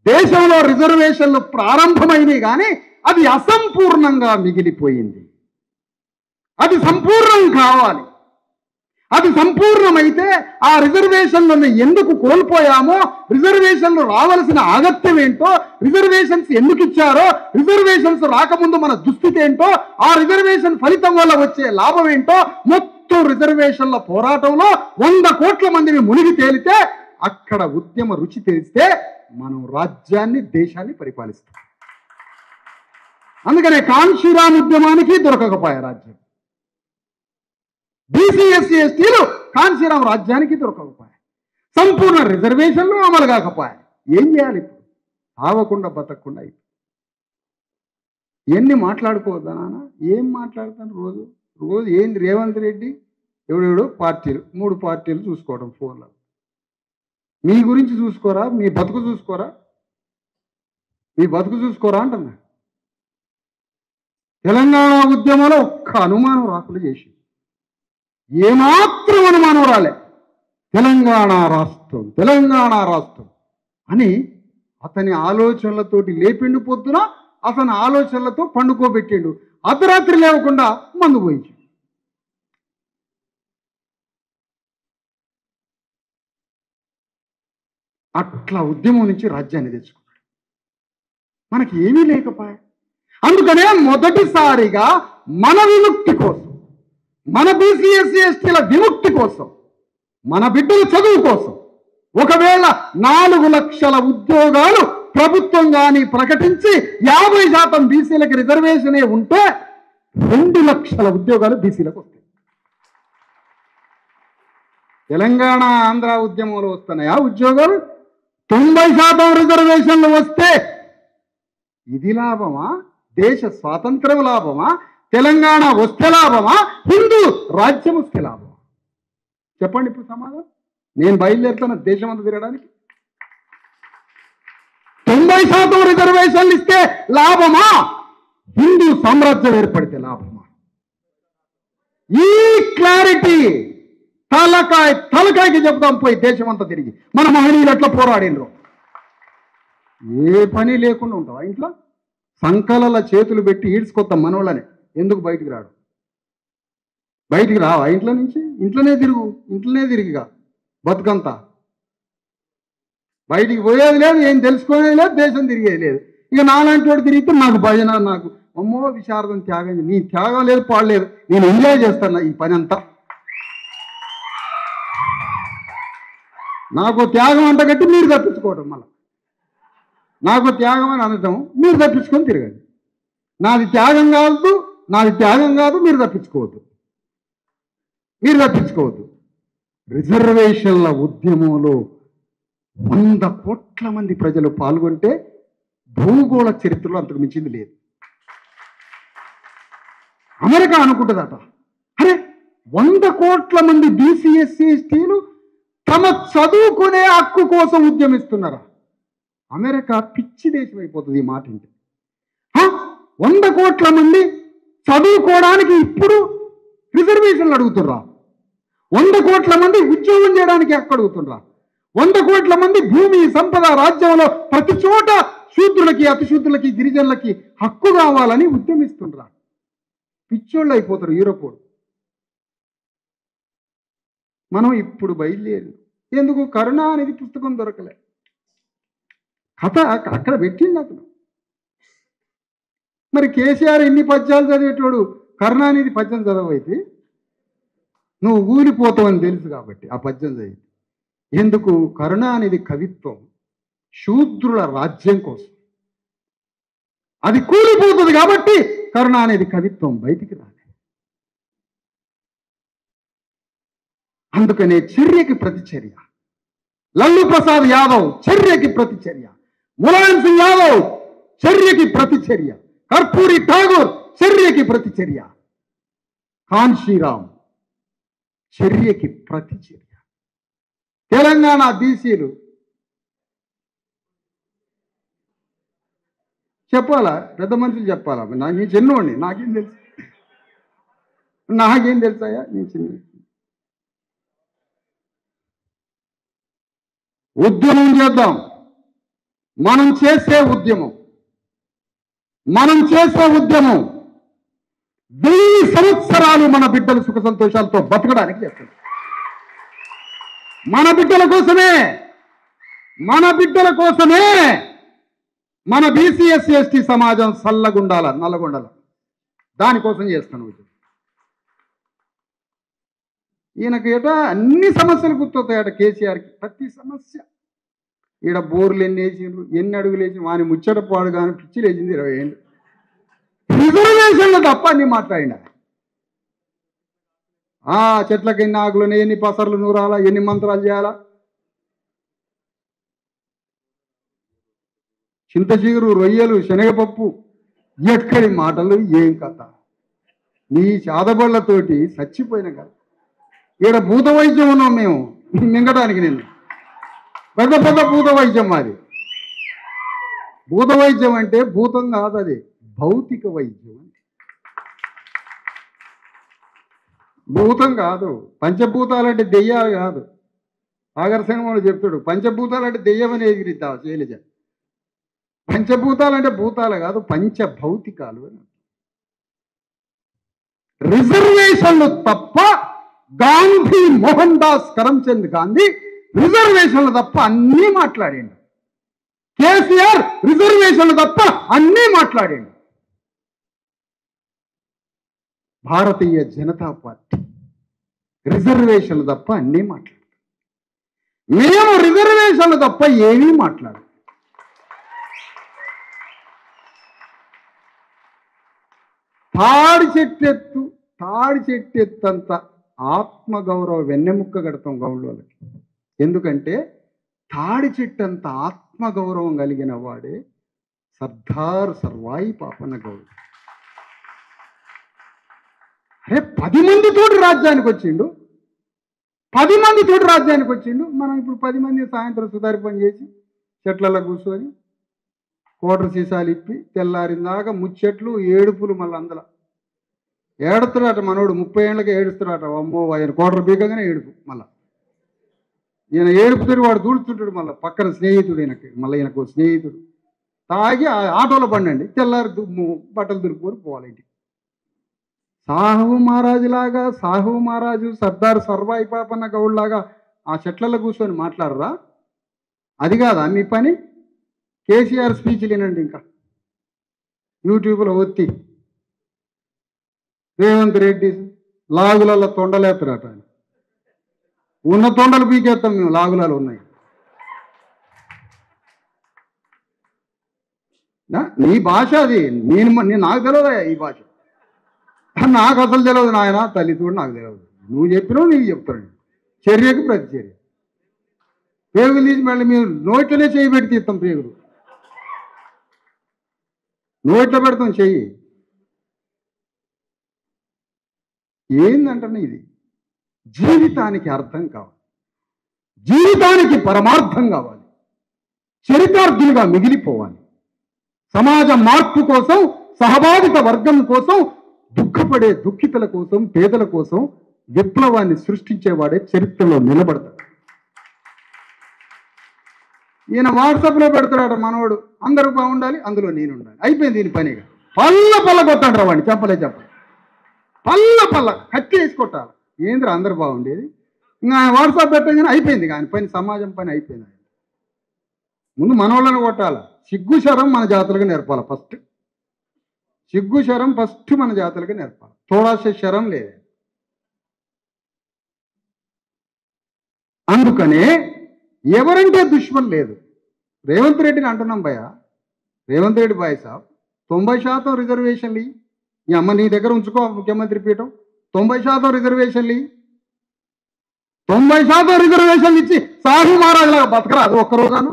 దేశంలో రిజర్వేషన్లు ప్రారంభమైనవి కానీ అది అసంపూర్ణంగా మిగిలిపోయింది. అది సంపూర్ణం కావాలి. అది సంపూర్ణమైతే ఆ రిజర్వేషన్లను ఎందుకు కోల్పోయామో, రిజర్వేషన్లు రావాల్సిన అగత్యం ఏంటో, రిజర్వేషన్స్ ఎందుకు ఇచ్చారో, రిజర్వేషన్స్ రాకముందు మన దుస్థితి ఏంటో, ఆ రిజర్వేషన్ ఫలితం వల్ల వచ్చే లాభం ఏంటో, మొత్తం రిజర్వేషన్ల పోరాటంలో 100 కోట్ల మందిని మునిగి తేలితే అక్కడ ఉద్యమ రుచి తెలిస్తే మనం రాజ్యాన్ని, దేశాన్ని పరిపాలిస్తాం. అందుకనే కాన్షీరామ్ ఉద్యమానికి దొరకకపోయే రాజ్యం. బీసీ ఎస్సీ ఎస్టీలు కాన్షీరామ్ రాజ్యానికి దొరకకపోయాయి. సంపూర్ణ రిజర్వేషన్లు అమలు కాకపోయాయి. ఏం చేయాలి ఇప్పుడు? ఆవకుండా బతకకుండా అయిపోయింది. ఎన్ని మాట్లాడుకోవద్దా నాన్న? ఏం మాట్లాడతాను రోజు రోజు? ఏంది రేవంత్ రెడ్డి ఎవడెవడో పార్టీలు 3 పార్టీలు చూసుకోవడం ఫోన్లో. మీ గురించి చూసుకోరా? మీ బతుకు చూసుకోరా? మీ బతుకు చూసుకోరా అంటున్నా. తెలంగాణ ఉద్యమంలో ఒక్క అనుమానం రాకుండా చేసి, ఏమాత్రం అనుమానం రాలే. తెలంగాణ రాష్ట్రం అని అతని ఆలోచనలతోటి లేపిండు. పొద్దున అతని ఆలోచనలతో పండుకోబెట్టిండు. అర్ధరాత్రి లేవకుండా మందు పోయించి. అట్లా ఉద్యమం నుంచి రాజ్యాన్ని తెచ్చుకున్నాడు. మనకి ఏమీ లేకపోయా. అందుకనే మొదటిసారిగా మన విముక్తి కోసం, మన బీసీ ఎస్సీ ఎస్టీల విముక్తి కోసం, మన బిడ్డల చదువు కోసం ఒకవేళ 4 లక్షల ఉద్యోగాలు ప్రభుత్వం కానీ ప్రకటించి 50% బీసీలకు రిజర్వేషనే ఉంటే 2 లక్షల ఉద్యోగాలు బీసీలకు వస్తాయి. తెలంగాణ ఆంధ్ర ఉద్యమంలో వస్తున్నాయా ఉద్యోగాలు? 90% రిజర్వేషన్లు వస్తే ఇది లాభమా? దేశ స్వాతంత్రం లాభమా? తెలంగాణ వస్తే లాభమా? హిందూ రాజ్యం వస్తే లాభమా? చెప్పండి ఇప్పుడు సమాధానం. నేను బయలుదేరుతున్న దేశం అంతా తిరగడానికి. 90% రిజర్వేషన్లు ఇస్తే లాభమా? హిందూ సామ్రాజ్యం ఏర్పడితే లాభమా? ఈ క్లారిటీ తలకాయకి చెప్తాం పోయి దేశం అంతా తిరిగి. మన మహనీయులు ఎట్లా పోరాడినరు. ఏ పని లేకుండా ఉంటావా ఇంట్లో? సంకలల చేతులు పెట్టి ఈడ్చుకొద్దాం మనోళ్ళని. ఎందుకు బయటికి రాడు? బయటికి రావా ఇంట్లో నుంచి? ఇంట్లోనే తిరిగిగా బతుకంతా. బయటికి పోయేది లేదు, ఏం తెలుసుకునేది లేదు, దేశం తిరిగేది లేదు. ఇక నాలాంటి వాడు తిరిగితే నాకు భజన, నాకు అమ్మో విశారదం, త్యాగం. నీ త్యాగం లేదు, పాడలేదు. నేను ఎంజాయ్ చేస్తాను ఈ పని అంతా. నాకు త్యాగం అంట కట్టి మీరు తప్పించుకోవటం, మళ్ళీ నాకు త్యాగం అని అనటం, మీరు తప్పించుకొని తిరగండి. నాది త్యాగం కాదు, మీరు తప్పించుకోవద్దు. రిజర్వేషన్ల ఉద్యమంలో 100 కోట్ల మంది ప్రజలు పాల్గొంటే భూగోళ చరిత్రలో అంతకు మించింది లేదు. అమెరికా అనుకుంటుందట, అరే 100 కోట్ల మంది బీసీ ఎస్సీ ఎస్టీలు తమ చదువుకునే హక్కు కోసం ఉద్యమిస్తున్నారా? అమెరికా పిచ్చి దేశం అయిపోతుంది ఈ మాట అంటే. 100 కోట్ల మంది చదువుకోవడానికి ఇప్పుడు రిజర్వేషన్లు అడుగుతుర్రా? 100 కోట్ల మంది ఉద్యోగం చేయడానికి హక్కు అడుగుతుర్రా? 100 కోట్ల మంది భూమి సంపద రాజ్యంలో ప్రతి చోట శూద్రులకి, అతిశూద్రులకి, గిరిజనులకి హక్కు కావాలని ఉద్యమిస్తుండ్రా? పిచ్చోళ్ళు అయిపోతారు యూరోపోడు. మనం ఇప్పుడు బయలుదేరి ఎందుకు? కరుణ అనేది పుస్తకం దొరకలే. కథ అక్కడ పెట్టింది అతను. మరి కేసీఆర్ ఎన్ని పద్యాలు చదివేటోడు కరుణానిధి పద్యం చదవైతే నువ్వు ఊలిపోతావని తెలుసు కాబట్టి ఆ పద్యం చదివి. ఎందుకు? కరుణానిధి కవిత్వం శూద్రుల రాజ్యం కోసం. అది కూలిపోతుంది కాబట్టి కరుణానిధి కవిత్వం బయటికి రాలేదు. అందుకనే చర్యకి ప్రతిచర్య. లల్లు ప్రసాద్ యాదవ్ చర్యకి ప్రతిచర్య, ములాయం సింగ్ యాదవ్ చర్యకి ప్రతిచర్య, కర్పూరి ఠాగూర్ చర్యకి ప్రతిచర్య, కాన్షీరామ్ చర్యకి ప్రతిచర్య. తెలంగాణ బీసీలు చెప్పాలా? పెద్ద మనుషులు చెప్పాలా? నాకేం చిన్నోడిని, నాకేం తెలుసాయా? నేను చిన్న ఉద్యమం చేద్దాం. మనం చేసే ఉద్యమం 1000 సంవత్సరాలు మన బిడ్డలు సుఖ సంతోషాలతో బతకడానికి చేస్తాం. మన బిడ్డల కోసమే మన బీసీ ఎస్సీ ఎస్టీ సమాజం చల్లగుండాల, నల్లగొండాల. దానికోసం చేస్తాను. ఈయనకి ఏటా అన్ని సమస్యలు గుర్తొస్తాయట కేసీఆర్కి. ప్రతి సమస్య ఈడ బోర్లు ఎన్ని వేసిండ్రు, ఎన్ని అడుగులు వేసి వాని ముచ్చట పాడు కానీ పిచ్చి లేచింది 20 ఏళ్ళు. రిజర్వేషన్లు తప్ప అన్ని మాట్లాడిన. చెట్లకి ఎన్ని ఆకులు, ఎన్ని పసర్లు నూరాలా, ఎన్ని మంత్రాలు చేయాలా, చింత చిగురు, రొయ్యలు, శనగపప్పు, ఎక్కడి మాటలు, ఏం కథ. నీ చాదబళ్ళతోటి చచ్చిపోయిన కదా. ఈడ భూత వైద్యం ఉన్నాం మేము మింగడానికి. నేను పెద్ద పెద్ద భూత వైద్యం మాది. భూత వైద్యం అంటే భూతం కాదు, అది భౌతిక వైద్యం. భూతం కాదు. పంచభూతాలంటే దెయ్యాలు కాదు. ఆకర్షణలో చెప్తాడు, పంచభూతాలంటే దెయ్యం అని ఎగిరిద్దా శైలజ. పంచభూతాలంటే భూతాలు కాదు, పంచభౌతికాలు అని. రిజర్వేషన్లు తప్ప గాంధీ, మోహన్ దాస్ కరమ్చంద్ గాంధీ రిజర్వేషన్లు తప్ప అన్నీ మాట్లాడిండు. కేసీఆర్ రిజర్వేషన్లు తప్ప అన్నీ మాట్లాడిండు. భారతీయ జనతా పార్టీ రిజర్వేషన్లు తప్ప అన్నీ మాట్లాడు. మేము రిజర్వేషన్లు తప్ప ఏమీ మాట్లాడు. తాడి చెట్టెత్తంత ఆత్మగౌరవ వెన్నెముక్క కడతాం గౌండ్లకి. ఎందుకంటే తాడి చెట్టంత ఆత్మగౌరవం కలిగిన వాడే సర్దార్ సర్వాయి పాపన్న గౌడ్. అరే 10 మందితోటి రాజ్యానికి వచ్చిండు, 10 మందితోటి రాజ్యానికి వచ్చిండు. మనం ఇప్పుడు 10 మంది సాయంత్రం సుధారి పని చేసి చెట్లలో కూర్చొని కోటర్ సీసాలు ఇప్పి తెల్లారిందాక ముచ్చెట్లు, ఏడుపులు. మళ్ళీ అందులో ఏడుస్తున్నాడట మనోడు, 30 ఏళ్ళకి ఏడుస్తున్నాడట. అమ్మో, ఆయన కోటర్ బీకగానే ఏడుపు. మళ్ళీ ఈయన ఏడుపుతాడు, వాడు దూడుతుంటాడు. మళ్ళీ పక్కన స్నేహితుడు ఈయనకి, మళ్ళీ ఈయనకు స్నేహితుడు తాగి ఆటోలో పండండి, తెల్లారి బట్టలు దురుపుకొని పోవాలి ఇంటికి. సాహు మహారాజులాగా, సాహు మహారాజు సర్దార్ సర్వాయి పాపన్న గౌడ్ లాగా ఆ చెట్లలో కూర్చొని మాట్లాడరా? అది కాదా మీ పని? కేసీఆర్ స్పీచ్లు వినండి. ఇంకా యూట్యూబ్లో ఒత్తి రేవంత్ రెడ్డి లాగులలో తొండలేస్తారట. ఉన్న తొండలు పీకేస్తాం మేము, లాగులలో ఉన్నాయి. నీ భాష అది. నేను నాకు తెలియదా ఈ భాష? నాకు అసలు తెలియదు నాయన, తల్లితో నాకు తెలియదు. నువ్వు చెప్పినావు, నీకు చెప్తాను. చర్యకు ప్రతి చర్య. పేగులు తీసి మళ్ళీ మీరు నోట్లోనే చేయి పెట్టి తీస్తాం. పేగులు నోట్లో పెడతాం చెయ్యి. ఏందంటే ఇది జీవితానికి అర్థం కావాలి, జీవితానికి పరమార్థం కావాలి, చరితార్థులుగా మిగిలిపోవాలి. సమాజ మార్పు కోసం, సహబాధిత వర్గం కోసం, దుఃఖపడే దుఃఖితుల కోసం, పేదల కోసం విప్లవాన్ని సృష్టించేవాడే చరిత్రలో నిలబడతాడు. ఈయన వాట్సాప్లో పెడతాడు మనోడు, అందరూ బాగుండాలి, అందులో నేను ఉండాలి. అయిపోయింది దీని పనిగా. పల్ల కొట్టాడు రా వాడిని, చెప్పలే పల్ల కత్తి వేసి కొట్టాలి. ఏంద్ర అందరూ బాగుండేది. ఇంకా ఆయన వాట్సాప్ పెట్టగానే అయిపోయింది. ఆయన పని, సమాజం పని అయిపోయింది. ముందు మనోళ్ళని కొట్టాలి. సిగ్గు శరం మన జాతులుగా నేర్పాలి. సిగ్గు శరం ఫస్ట్ మన జాతులుగా నేర్పాలి. తోడాసే శరం లేదు. అందుకనే ఎవరంటే దుష్మన్ లేదు. రేవంత్ రెడ్డిని అంటున్నాం భయ, రేవంత్ రెడ్డి బాయ్ సాబ్ 90% రిజర్వేషన్లు ఇయ్యి. ఈ అమ్మ నీ దగ్గర ఉంచుకో ముఖ్యమంత్రి పీఠం. 90% రిజర్వేషన్లు ఇయ్యి. 90% రిజర్వేషన్లు ఇచ్చి సాహు మహారాజులాగా బతకరాదు ఒక్కరోజాను.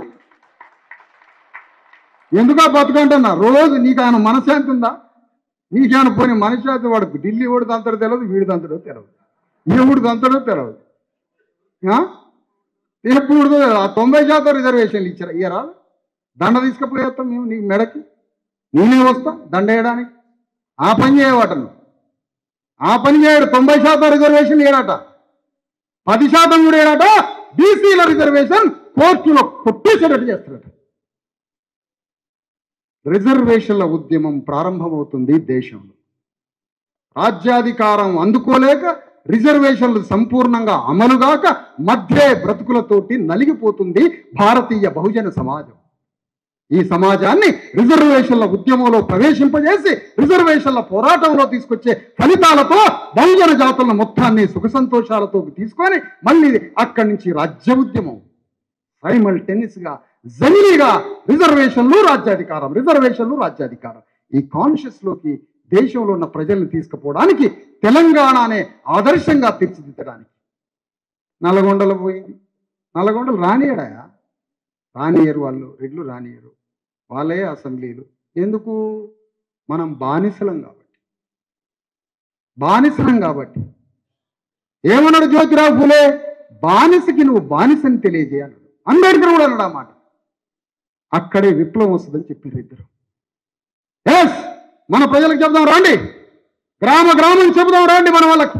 ఎందుకా బతకంటున్నా? రోజు నీకు ఆయన మనశ్శాంతి ఉందా? నీకేమైనా పోనీ మనశ్శాంతి? వాడు ఢిల్లీ ఓడి దంతడో తెలియదు, వీడి దంతడో తెలియదు, ఎవడు దంతడో తెలియదు. ఎప్పుడు ఆ 90% రిజర్వేషన్లు ఇయ్యరా? దండ తీసుకుపోయేస్తాం మేము నీకు మెడకి. నేనే వస్తా దండ వేయడానికి. ఆ పని చేయవాటను. ఆ పని చేయడు. 90% రిజర్వేషన్ ఏడట, 10% కూడా ఏడట. బీసీల రిజర్వేషన్ కోర్టులో కొట్టేసేటట్టు చేస్తారట. రిజర్వేషన్ల ఉద్యమం ప్రారంభమవుతుంది దేశంలో. రాజ్యాధికారం అందుకోలేక రిజర్వేషన్లు సంపూర్ణంగా అమలుగాక మధ్య బ్రతుకులతోటి నలిగిపోతుంది భారతీయ బహుజన సమాజం. ఈ సమాజాన్ని రిజర్వేషన్ల ఉద్యమంలో ప్రవేశింపజేసి రిజర్వేషన్ల పోరాటంలో తీసుకొచ్చే ఫలితాలతో బహుజన జాతుల మొత్తాన్ని సుఖ సంతోషాలతో తీసుకొని మళ్ళీ అక్కడి నుంచి రాజ్య ఉద్యమం సైమల్టేనియస్గా జమిలీగా రిజర్వేషన్లు రాజ్యాధికారం, రిజర్వేషన్లు రాజ్యాధికారం. ఈ కాన్షియస్లోకి దేశంలో ఉన్న ప్రజల్ని తీసుకుపోవడానికి, తెలంగాణనే ఆదర్శంగా తీర్చిదిద్దడానికి. నల్గొండలో పోయింది. నల్గొండలు రానియడా? రానియరు. వాళ్ళు రెడ్లు రానియరు. వాళ్ళే అసెంబ్లీలు. ఎందుకు? మనం బానిసలం కాబట్టి. ఏమన్నాడు జ్యోతిరావు ఫూలే? బానిసకి నువ్వు బానిసని తెలియజేయాలి. అంబేద్కర్ కూడా అన్నాడు ఆ మాట. అక్కడే విప్లవం వస్తుందని చెప్పారు ఇద్దరు. ఎస్, మన ప్రజలకు చెబుదాం రండి, గ్రామం చెబుదాం రండి, మన వాళ్ళకు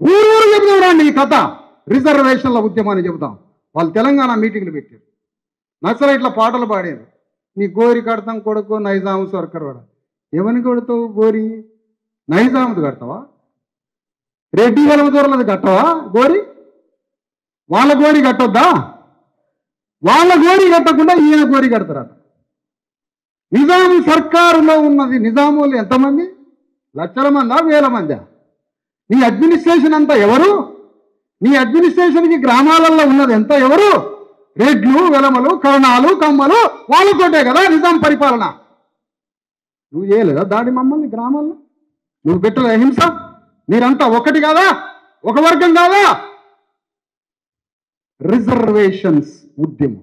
ఊరు చెబుదాం రండి ఈ కథ. రిజర్వేషన్ల ఉద్యమాన్ని చెబుతాం. వాళ్ళు తెలంగాణ మీటింగ్లు పెట్టారు, నక్సలైట్ల పాటలు పాడారు. నీ గోరి కడతాం కొడుకు నైజాం సర్కర్ వాడ. ఎవరిని కొడతావు గోరి? నైజాంది కడతావా? రెడ్డి వెలమదూరలది కట్టవా గోరి? వాళ్ళ గోరి కట్టొద్దా? వాళ్ళ గోరి కట్టకుండా ఈయన గోరి కడతారట. నిజాం సర్కారులో ఉన్నది నిజాములు ఎంతమంది? లక్షల మందా, వేల మందా? నీ అడ్మినిస్ట్రేషన్ అంతా ఎవరు? నీ అడ్మినిస్ట్రేషన్కి గ్రామాలలో ఉన్నది ఎంత ఎవరు? రెడ్లు, వెలమలు, కరణాలు, కమ్మలు, వాళ్ళతోటే కదా నిజాం పరిపాలన. నువ్వు చేయలేదా దాడి మమ్మల్ని గ్రామాల్లో? నువ్వు పెట్టలే హింస? మీరంతా ఒకటి కాదా? ఒక వర్గం కాదా? రిజర్వేషన్స్ ఉద్యమం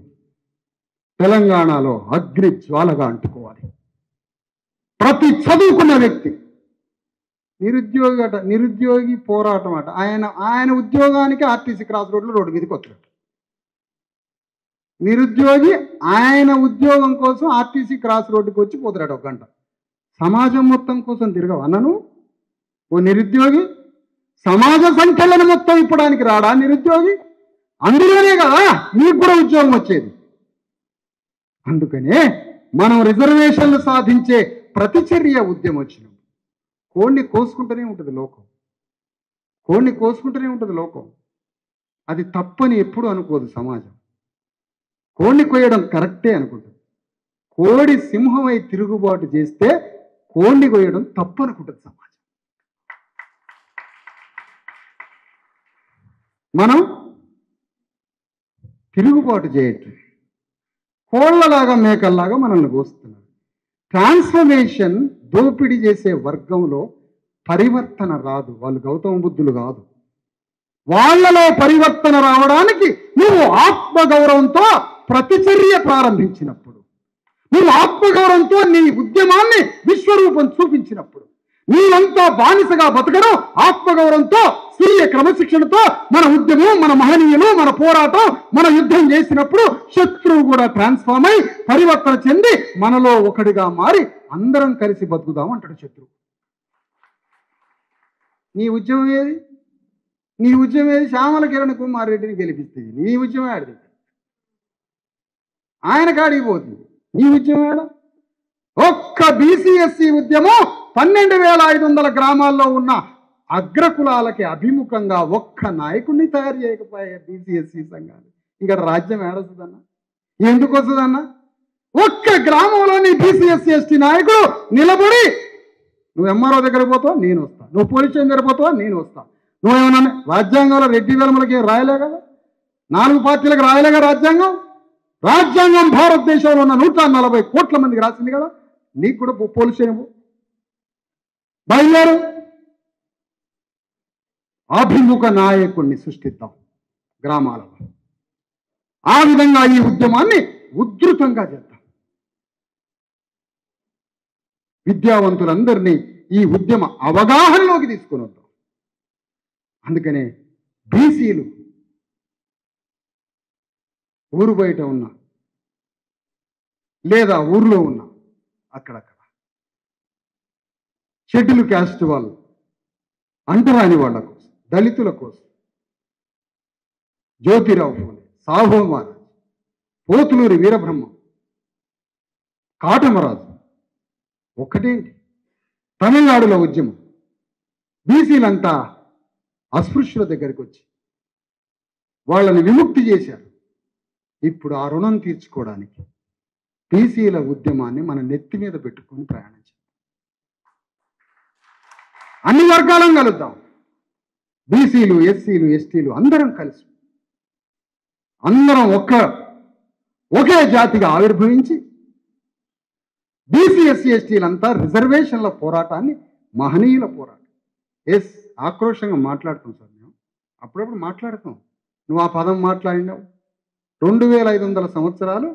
తెలంగాణలో అగ్ని జ్వాలగా అంటుకోవాలి. ప్రతి చదువుకున్న వ్యక్తి నిరుద్యోగి పోరాటం అట. ఆయన ఉద్యోగానికి ఆర్టీసీ క్రాస్ రోడ్డు మీదకి వచ్చాడు. నిరుద్యోగి ఆయన ఉద్యోగం కోసం ఆర్టీసీ క్రాస్ రోడ్డుకి వచ్చి పోతాడు ఒక గంట. సమాజం మొత్తం కోసం తిరగవు అన్నను? ఓ నిరుద్యోగి సమాజ సంఖ్యలను మొత్తం ఇప్పడానికి రాడా నిరుద్యోగి? అందులోనే కదా నీకు కూడా ఉద్యోగం వచ్చేది. అందుకనే మనం రిజర్వేషన్లు సాధించే ప్రతిచర్య ఉద్యమం వచ్చినాం. కోడిని కోసుకుంటూనే ఉంటుంది లోకం, కోడిని కోసుకుంటూనే ఉంటుంది లోకం. అది తప్పని ఎప్పుడు అనుకోదు సమాజం. కోడిని కోయడం కరెక్టే అనుకుంటుంది. కోడి సింహమై తిరుగుబాటు చేస్తే కోడిని కోయడం తప్పు అనుకుంటుంది సమాజం. మనం తిరుగుబాటు చేయట్లేదు. కోళ్లలాగా మేకల్లాగా మనల్ని కోస్తున్నారు. ట్రాన్స్ఫర్మేషన్ దోపిడీ చేసే వర్గంలో పరివర్తన రాదు. వాళ్ళు గౌతమ బుద్ధులు కాదు. వాళ్ళలో పరివర్తన రావడానికి నువ్వు ఆత్మగౌరవంతో ప్రతిచర్య ప్రారంభించినప్పుడు, నువ్వు ఆత్మగౌరవంతో నీ ఉద్యమాన్ని విశ్వరూపం చూపించినప్పుడు, నీవంతా బానిసగా బతకడం ఆత్మగౌరవంతో స్వీయ క్రమశిక్షణతో మన ఉద్యమం, మన మహనీయులు, మన పోరాటం, మన యుద్ధం చేసినప్పుడు శత్రువు కూడా ట్రాన్స్ఫార్మ్ అయి పరివర్తన చెంది మనలో ఒకటిగా మారి అందరం కలిసి బతుకుదాం అంటాడు శత్రువు. నీ ఉద్యమం ఏది? శ్యామల కిరణ్ కుమార్ రెడ్డిని గెలిపిస్తుంది. నీ ఉద్యమం ఆడిది, ఆయన కాడికి పోతుంది. నీ ఉద్యమం ఆడ ఒక్క బీసీఎస్సీ ఉద్యమం 12,500 గ్రామాల్లో ఉన్న అగ్రకులాలకి అభిముఖంగా ఒక్క నాయకుడిని తయారు చేయకపోయే బీసీఎస్సీ సంఘాలు. ఇక్కడ రాజ్యం ఏడొస్తుందన్నా? ఎందుకు వస్తుందన్నా? ఒక్క గ్రామంలోని బీసీఎస్సీ ఎస్టీ నాయకుడు నిలబడి, నువ్వు ఎంఆర్ఓ దగ్గర పోతావా, నేను వస్తా. నువ్వు పోలీస్ స్టేషన్ దగ్గర పోతావా, నేను వస్తా. నువ్వేమన్నా రాజ్యాంగంలో రెడ్డి వేలములకి ఏం రాయలే కదా? 4 పార్టీలకు రాయలేగా రాజ్యాంగం? రాజ్యాంగం భారతదేశంలో ఉన్న 140 కోట్ల మందికి రాసింది కదా. నీకు కూడా పోలీస్ స్టేషన్ బయలుదేరు. అభిముఖ నాయకుడిని సృష్టిద్దాం గ్రామాలలో. ఆ విధంగా ఈ ఉద్యమాన్ని ఉధృతంగా చేద్దాం. విద్యావంతులందరినీ ఈ ఉద్యమ అవగాహనలోకి తీసుకొని వద్దాం. అందుకనే బీసీలు ఊరు బయట ఉన్న లేదా ఊర్లో ఉన్న అక్కడక్కడ షెడ్యూల్ క్యాస్ట్ వాళ్ళు, అంటరాని వాళ్ళ కోసం, దళితుల కోసం జ్యోతిరావు ఫూలే, సాహు మహారాజ్, పోతులూరి వీరబ్రహ్మం, కాటమరాజు ఒక్కటేంటి తమిళనాడులో ఉద్యమం. బీసీలంతా అస్పృశ్యుల దగ్గరికి వచ్చి వాళ్ళని విముక్తి చేశారు. ఇప్పుడు ఆ రుణం తీర్చుకోవడానికి బీసీల ఉద్యమాన్ని మన నెత్తి మీద పెట్టుకుని ప్రయాణించాం. అన్ని వర్గాలను కలుద్దాం. బీసీలు, ఎస్సీలు, ఎస్టీలు అందరం కలిసి అందరం ఒకే జాతిగా ఆవిర్భవించి బీసీ, ఎస్సీ, ఎస్టీలంతా రిజర్వేషన్ల పోరాటాన్ని మహనీయుల పోరాటం. ఆక్రోషంగా మాట్లాడుతాం సార్, మేము అప్పుడప్పుడు మాట్లాడతాం. నువ్వు ఆ పదం మాట్లాడినావు. 2,500 సంవత్సరాలు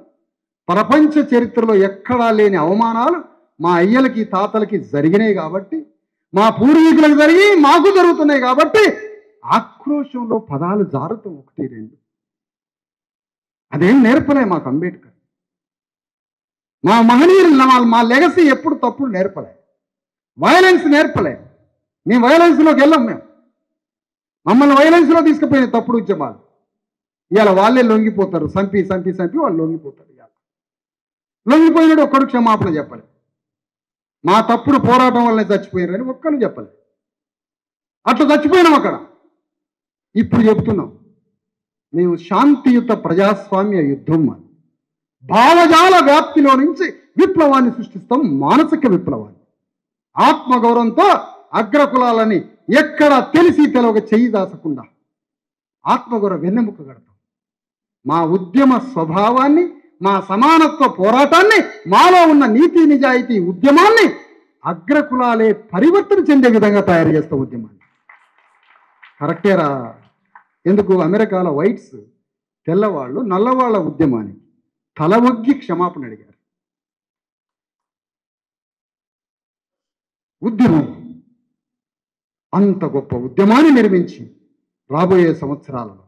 ప్రపంచ చరిత్రలో ఎక్కడా లేని అవమానాలు మా అయ్యలకి తాతలకి జరిగినాయి కాబట్టి, మా పూర్వీకులకు జరిగి మాకు జరుగుతున్నాయి కాబట్టి ఆక్రోశంలో పదాలు జారుతాం ఒకటి రెండు. అదేం నేర్పలే మాకు అంబేద్కర్. మా మహనీయులు మా లెగసీ ఎప్పుడు తప్పుడు నేర్పలే, వైలెన్స్ నేర్పలే. మేము వైలెన్స్లోకి వెళ్ళాం. మమ్మల్ని వైలెన్స్లో తీసుకుపోయిన తప్పుడు ఉద్యమాలు ఇవాళ వాళ్ళే లొంగిపోతారు. సంపి వాళ్ళు లొంగిపోతారు. ఇవాళ లొంగిపోయినాడు ఒక్కడు క్షమాపణ చెప్పలే. మా తప్పుడు పోరాటం వల్లనే చచ్చిపోయినారని ఒక్కరు చెప్పలే. అట్లా చచ్చిపోయినాం అక్కడ. ఇప్పుడు చెప్తున్నాం, మేము శాంతియుత ప్రజాస్వామ్య యుద్ధం అని భావజాల వ్యాప్తిలో నుంచి విప్లవాన్ని సృష్టిస్తాం, మానసిక విప్లవాన్ని. ఆత్మగౌరవంతో అగ్రకులాలని ఎక్కడ తెలిసి తెలవక చెయ్యి దాచకుండా ఆత్మగౌరవ వెన్నెముక కడతాం. మా ఉద్యమ స్వభావాన్ని, మా సమానత్వ పోరాటాన్ని, మాలో ఉన్న నీతి నిజాయితీ ఉద్యమాన్ని అగ్రకులాలే పరివర్తన చెందే విధంగా తయారు చేస్తాం ఉద్యమాన్ని. కరెక్టేరా? ఎందుకు అమెరికాలో వైట్స్ తెల్లవాళ్ళు నల్లవాళ్ల ఉద్యమానికి తల ఒగ్గి క్షమాపణ అడిగారు. ఉద్యమం అంత గొప్ప ఉద్యమాన్ని నిర్మించి రాబోయే సంవత్సరాలలో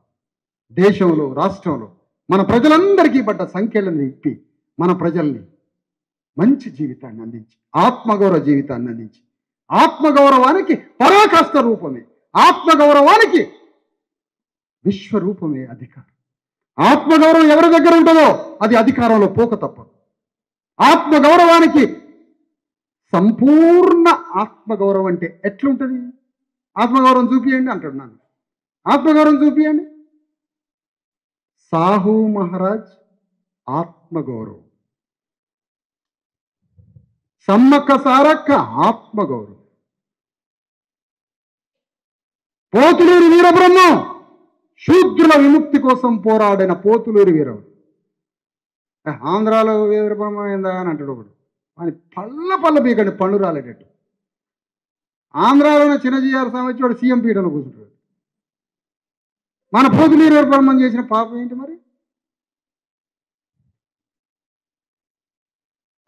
దేశంలో, రాష్ట్రంలో మన ప్రజలందరికీ పడ్డ సంఖ్యలను ఇప్పి మన ప్రజల్ని మంచి జీవితాన్ని అందించి, ఆత్మగౌరవ జీవితాన్ని అందించి, ఆత్మగౌరవానికి పరాకాష్ఠ రూపమే, ఆత్మగౌరవానికి విశ్వరూపమే అధికారం. ఆత్మగౌరవం ఎవరి దగ్గర ఉంటుందో అది అధికారంలో పోక తప్పదు. ఆత్మగౌరవానికి సంపూర్ణ ఆత్మగౌరవం అంటే ఎట్లుంటుంది? ఆత్మగౌరవం చూపియండి అంటాడు. నన్ను ఆత్మగౌరవం చూపియండి. సాహు మహారాజ్ ఆత్మగౌరవం, సమ్మక్క సారక్క ఆత్మగౌరవం, పోతులూరి వీరబ్రహ్మం శూద్రుల విముక్తి కోసం పోరాడిన పోతులూరి వీరబ్రహ్మం. ఆంధ్రాలో వీరబ్రహ్మం ఏందా అని అంటాడు ఒకడు. అని పళ్ళ పీకండి, పండు రాలేటట్టు. ఆంధ్రాలోనే చిన్నజీఆర్ స్వామి వచ్చి వాడు సీఎం పీఠంలో కూర్చుంటాడు. మన పోతులూరి వీరబ్రహ్మం చేసిన పాపం ఏంటి మరి?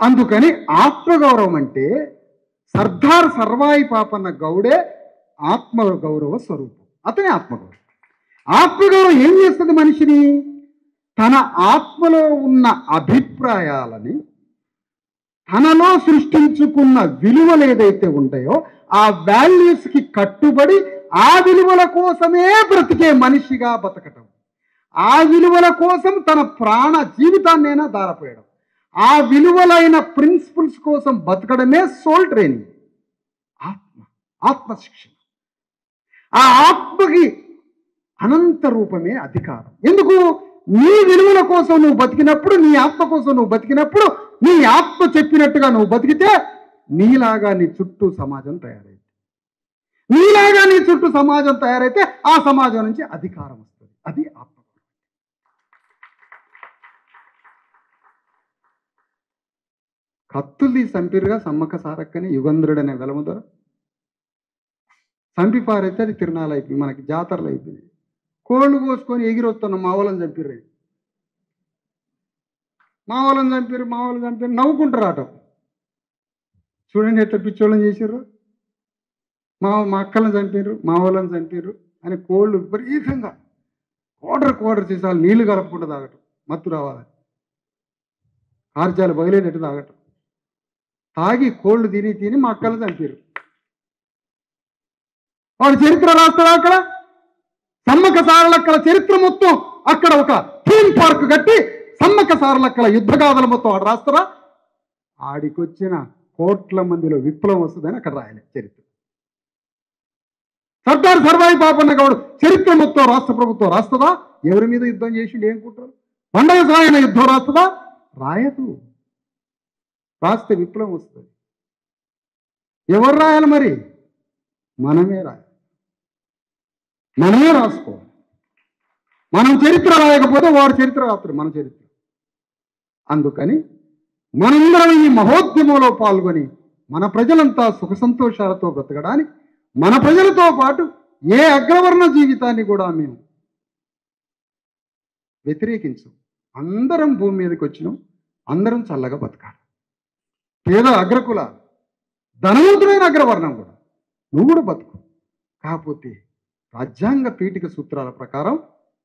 అందుకని ఆత్మగౌరవం అంటే సర్దార్ సర్వాయి పాపన్న గౌడే ఆత్మగౌరవ స్వరూపం. అతనే ఆత్మగౌరవం. ఆత్మగౌరవం ఏం చేస్తుంది మనిషిని? తన ఆత్మలో ఉన్న అభిప్రాయాలని, తనలో సృష్టించుకున్న విలువలు ఏదైతే ఉంటాయో ఆ వాల్యూస్కి కట్టుబడి ఆ విలువల కోసమే బ్రతికే మనిషిగా బతకటం, ఆ విలువల కోసం తన ప్రాణ జీవితాన్నైనా దారపోయడం, ఆ విలువలైన ప్రిన్సిపల్స్ కోసం బతకడమే సోల్ ట్రైనింగ్, ఆత్మశిక్షణ. ఆ ఆత్మకి అనంత రూపమే అధికారం. ఎందుకు? నీ విలువల కోసం నువ్వు బతికినప్పుడు, నీ ఆత్మ కోసం నువ్వు బతికినప్పుడు, నీ ఆత్మ చెప్పినట్టుగా నువ్వు బతికితే నీలాగా నీ చుట్టూ సమాజం తయారైతే, నీలాగా నీ చుట్టూ సమాజం తయారైతే ఆ సమాజం నుంచి అధికారం వస్తుంది. అది ఆత్మ. కత్తుల్ది సంపిరుగా సమ్మక్క సారక్కని యుగంధ్రుడు అనే వెలముదర సంపి పారైతే అది తిరునాళ్ళు అయిపోయింది, మనకి జాతరలు అయిపోయింది. కోళ్ళు కోసుకొని ఎగిరొస్తున్నాం, మా వాళ్ళని చంపిర్రు, మా వాళ్ళని చంపారు నవ్వుకుంటారు ఆట. చూడండి ఎట్లా పిచ్చోళ్ళని చేసారు. మా అక్కలను చంపారు, మా వాళ్ళని చంపారు అని కోళ్ళు విపరీతంగా కోడరు చేసాలు నీళ్లు కలపకుండా తాగటం, మత్తు రావాలి, కార్యాలు బయలేనట్టు తాగటం, తాగి కోళ్ళు తిని మా అక్కలను చంపారు. వాడు చరిత్ర రాస్తారా? అక్కడ సమ్మక్క సారలక్కల చరిత్ర మొత్తం అక్కడ ఒక థీమ్ పార్క్ కట్టి సమ్మక్క సారలక్కల యుద్ధగాథల మొత్తం వాడు రాస్తారా? ఆడికొచ్చిన కోట్ల మందిలో విప్లవం వస్తుందని అక్కడ రాయలే చరిత్ర. సర్దార్ సర్వాయి పాపన్న గౌడ్ చరిత్ర మొత్తం రాష్ట్ర ప్రభుత్వం రాస్తుందా? ఎవరి మీద యుద్ధం చేసి ఏమనుకుంటారు? పండగ సాయన యుద్ధం రాస్తుందా? రాయదు. రాస్తే విప్లవం వస్తుంది. ఎవరు రాయాలి మరి? మనమే రాయాలి, మనమే రాసుకోవాలి. మనం చరిత్ర రాయకపోతే వాడు చరిత్ర రాస్తాడు, మన చరిత్ర. అందుకని మనందరం ఈ మహోద్యమంలో పాల్గొని మన ప్రజలంతా సుఖ సంతోషాలతో బ్రతకడానికి, మన ప్రజలతో పాటు ఏ అగ్రవర్ణ జీవితాన్ని కూడా మేము వ్యతిరేకించం. అందరం భూమి మీదకి వచ్చినాం, అందరం చల్లగా బతకాలి. పేద అగ్రకుల, ధనవంతుడైన అగ్రవర్ణం కూడా నువ్వు కూడా బతుకు. కాకపోతే రాజ్యాంగ పీఠిక సూత్రాల ప్రకారం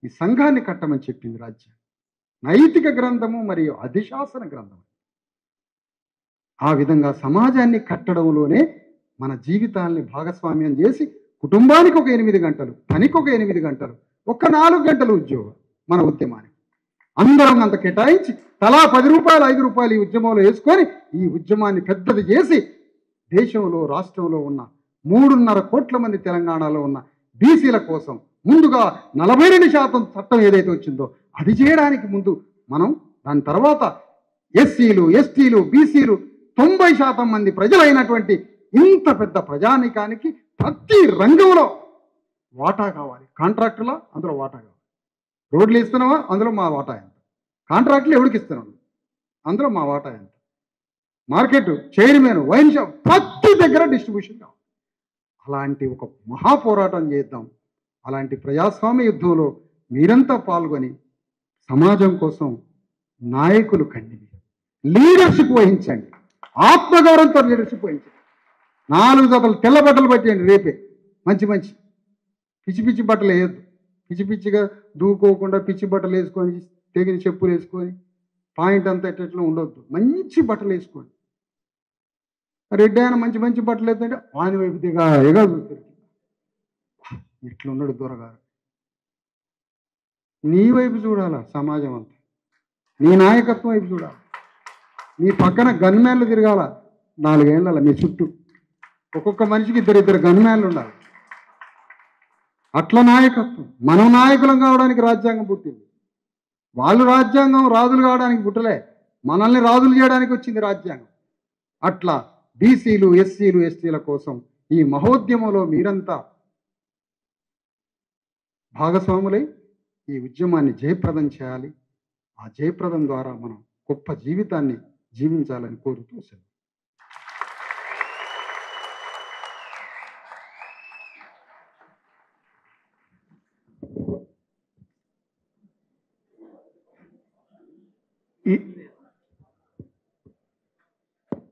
ఈ సంఘాన్ని కట్టమని చెప్పింది రాజ్యం. నైతిక గ్రంథము మరియు అధిశాసన గ్రంథం. ఆ విధంగా సమాజాన్ని కట్టడంలోనే మన జీవితాల్ని భాగస్వామ్యం చేసి కుటుంబానికి ఒక 8 గంటలు, పనికి ఒక 8 గంటలు, ఒక 4 గంటలు ఉద్యోగం మన ఉద్యమానికి అందరం అంత కేటాయించి తలా 10 రూపాయలు 5 రూపాయలు ఈ ఉద్యమంలో వేసుకొని ఈ ఉద్యమాన్ని పెద్దది చేసి దేశంలో రాష్ట్రంలో ఉన్న 3.5 కోట్ల మంది తెలంగాణలో ఉన్న బీసీల కోసం ముందుగా 42% చట్టం ఏదైతే వచ్చిందో అది చేయడానికి ముందు మనం, దాని తర్వాత ఎస్సీలు, ఎస్టీలు, బీసీలు 90% మంది ప్రజలైనటువంటి ఇంత పెద్ద ప్రజానీకానికి ప్రతి రంగంలో వాటా కావాలి. కాంట్రాక్టులా అందులో వాటా కావాలి. రోడ్లు ఇస్తున్నావా అందులో మా వాటా ఎంత, కాంట్రాక్టులు ఎవరికి ఇస్తున్నాను అందులో మా వాటా ఎంత, మార్కెట్, చైర్మన్, వైన్ షాప్ ప్రతి దగ్గర డిస్ట్రిబ్యూషన్ కావాలి. అలాంటి ఒక మహాపోరాటం చేద్దాం. అలాంటి ప్రజాస్వామ్య యుద్ధంలో మీరంతా పాల్గొని సమాజం కోసం నాయకులు కండి, లీడర్షిప్ వహించండి, ఆత్మగౌరవంతో లీడర్షిప్ వహించండి. 4 జతలు తెల్ల బట్టలు పట్టేయండి రేపే. మంచి మంచి పిచ్చి పిచ్చి బట్టలు వేయద్దు. పిచ్చి పిచ్చిగా దూకోకుండా పిచ్చి బట్టలు వేసుకొని తెగిన చెప్పులు వేసుకొని పాయింట్ అంతా ఎట్లా ఉండొద్దు. మంచి బట్టలు వేసుకోండి. రెడ్డి ఆయన మంచి మంచి బట్టలు వేస్తుంటే ఆయన వైపు దిగా చూస్తారు. ఇట్లున్నాడు దొరగారు. నీ వైపు చూడాలా సమాజం అంతా, నీ నాయకత్వం వైపు చూడాలి. నీ పక్కన గన్మ్యాన్లు తిరగాల 4 ఏళ్ళ మీ చుట్టూ. ఒక్కొక్క మనిషికి 2 గన్మ్యాన్లు ఉండాలి. అట్లా నాయకత్వం. మనం నాయకులం కావడానికి రాజ్యాంగం పుట్టింది. వాళ్ళు రాజ్యాంగం రాజులు కావడానికి పుట్టలే, మనల్ని రాజులు చేయడానికి వచ్చింది రాజ్యాంగం. అట్లా బీసీలు, ఎస్సీలు, ఎస్టీల కోసం ఈ మహోద్యమంలో మీరంతా భాగస్వాములై ఈ ఉద్యమాన్ని జయప్రదం చేయాలి. ఆ జయప్రదం ద్వారా మనం గొప్ప జీవితాన్ని జీవించాలని కోరుతూ సెలవు.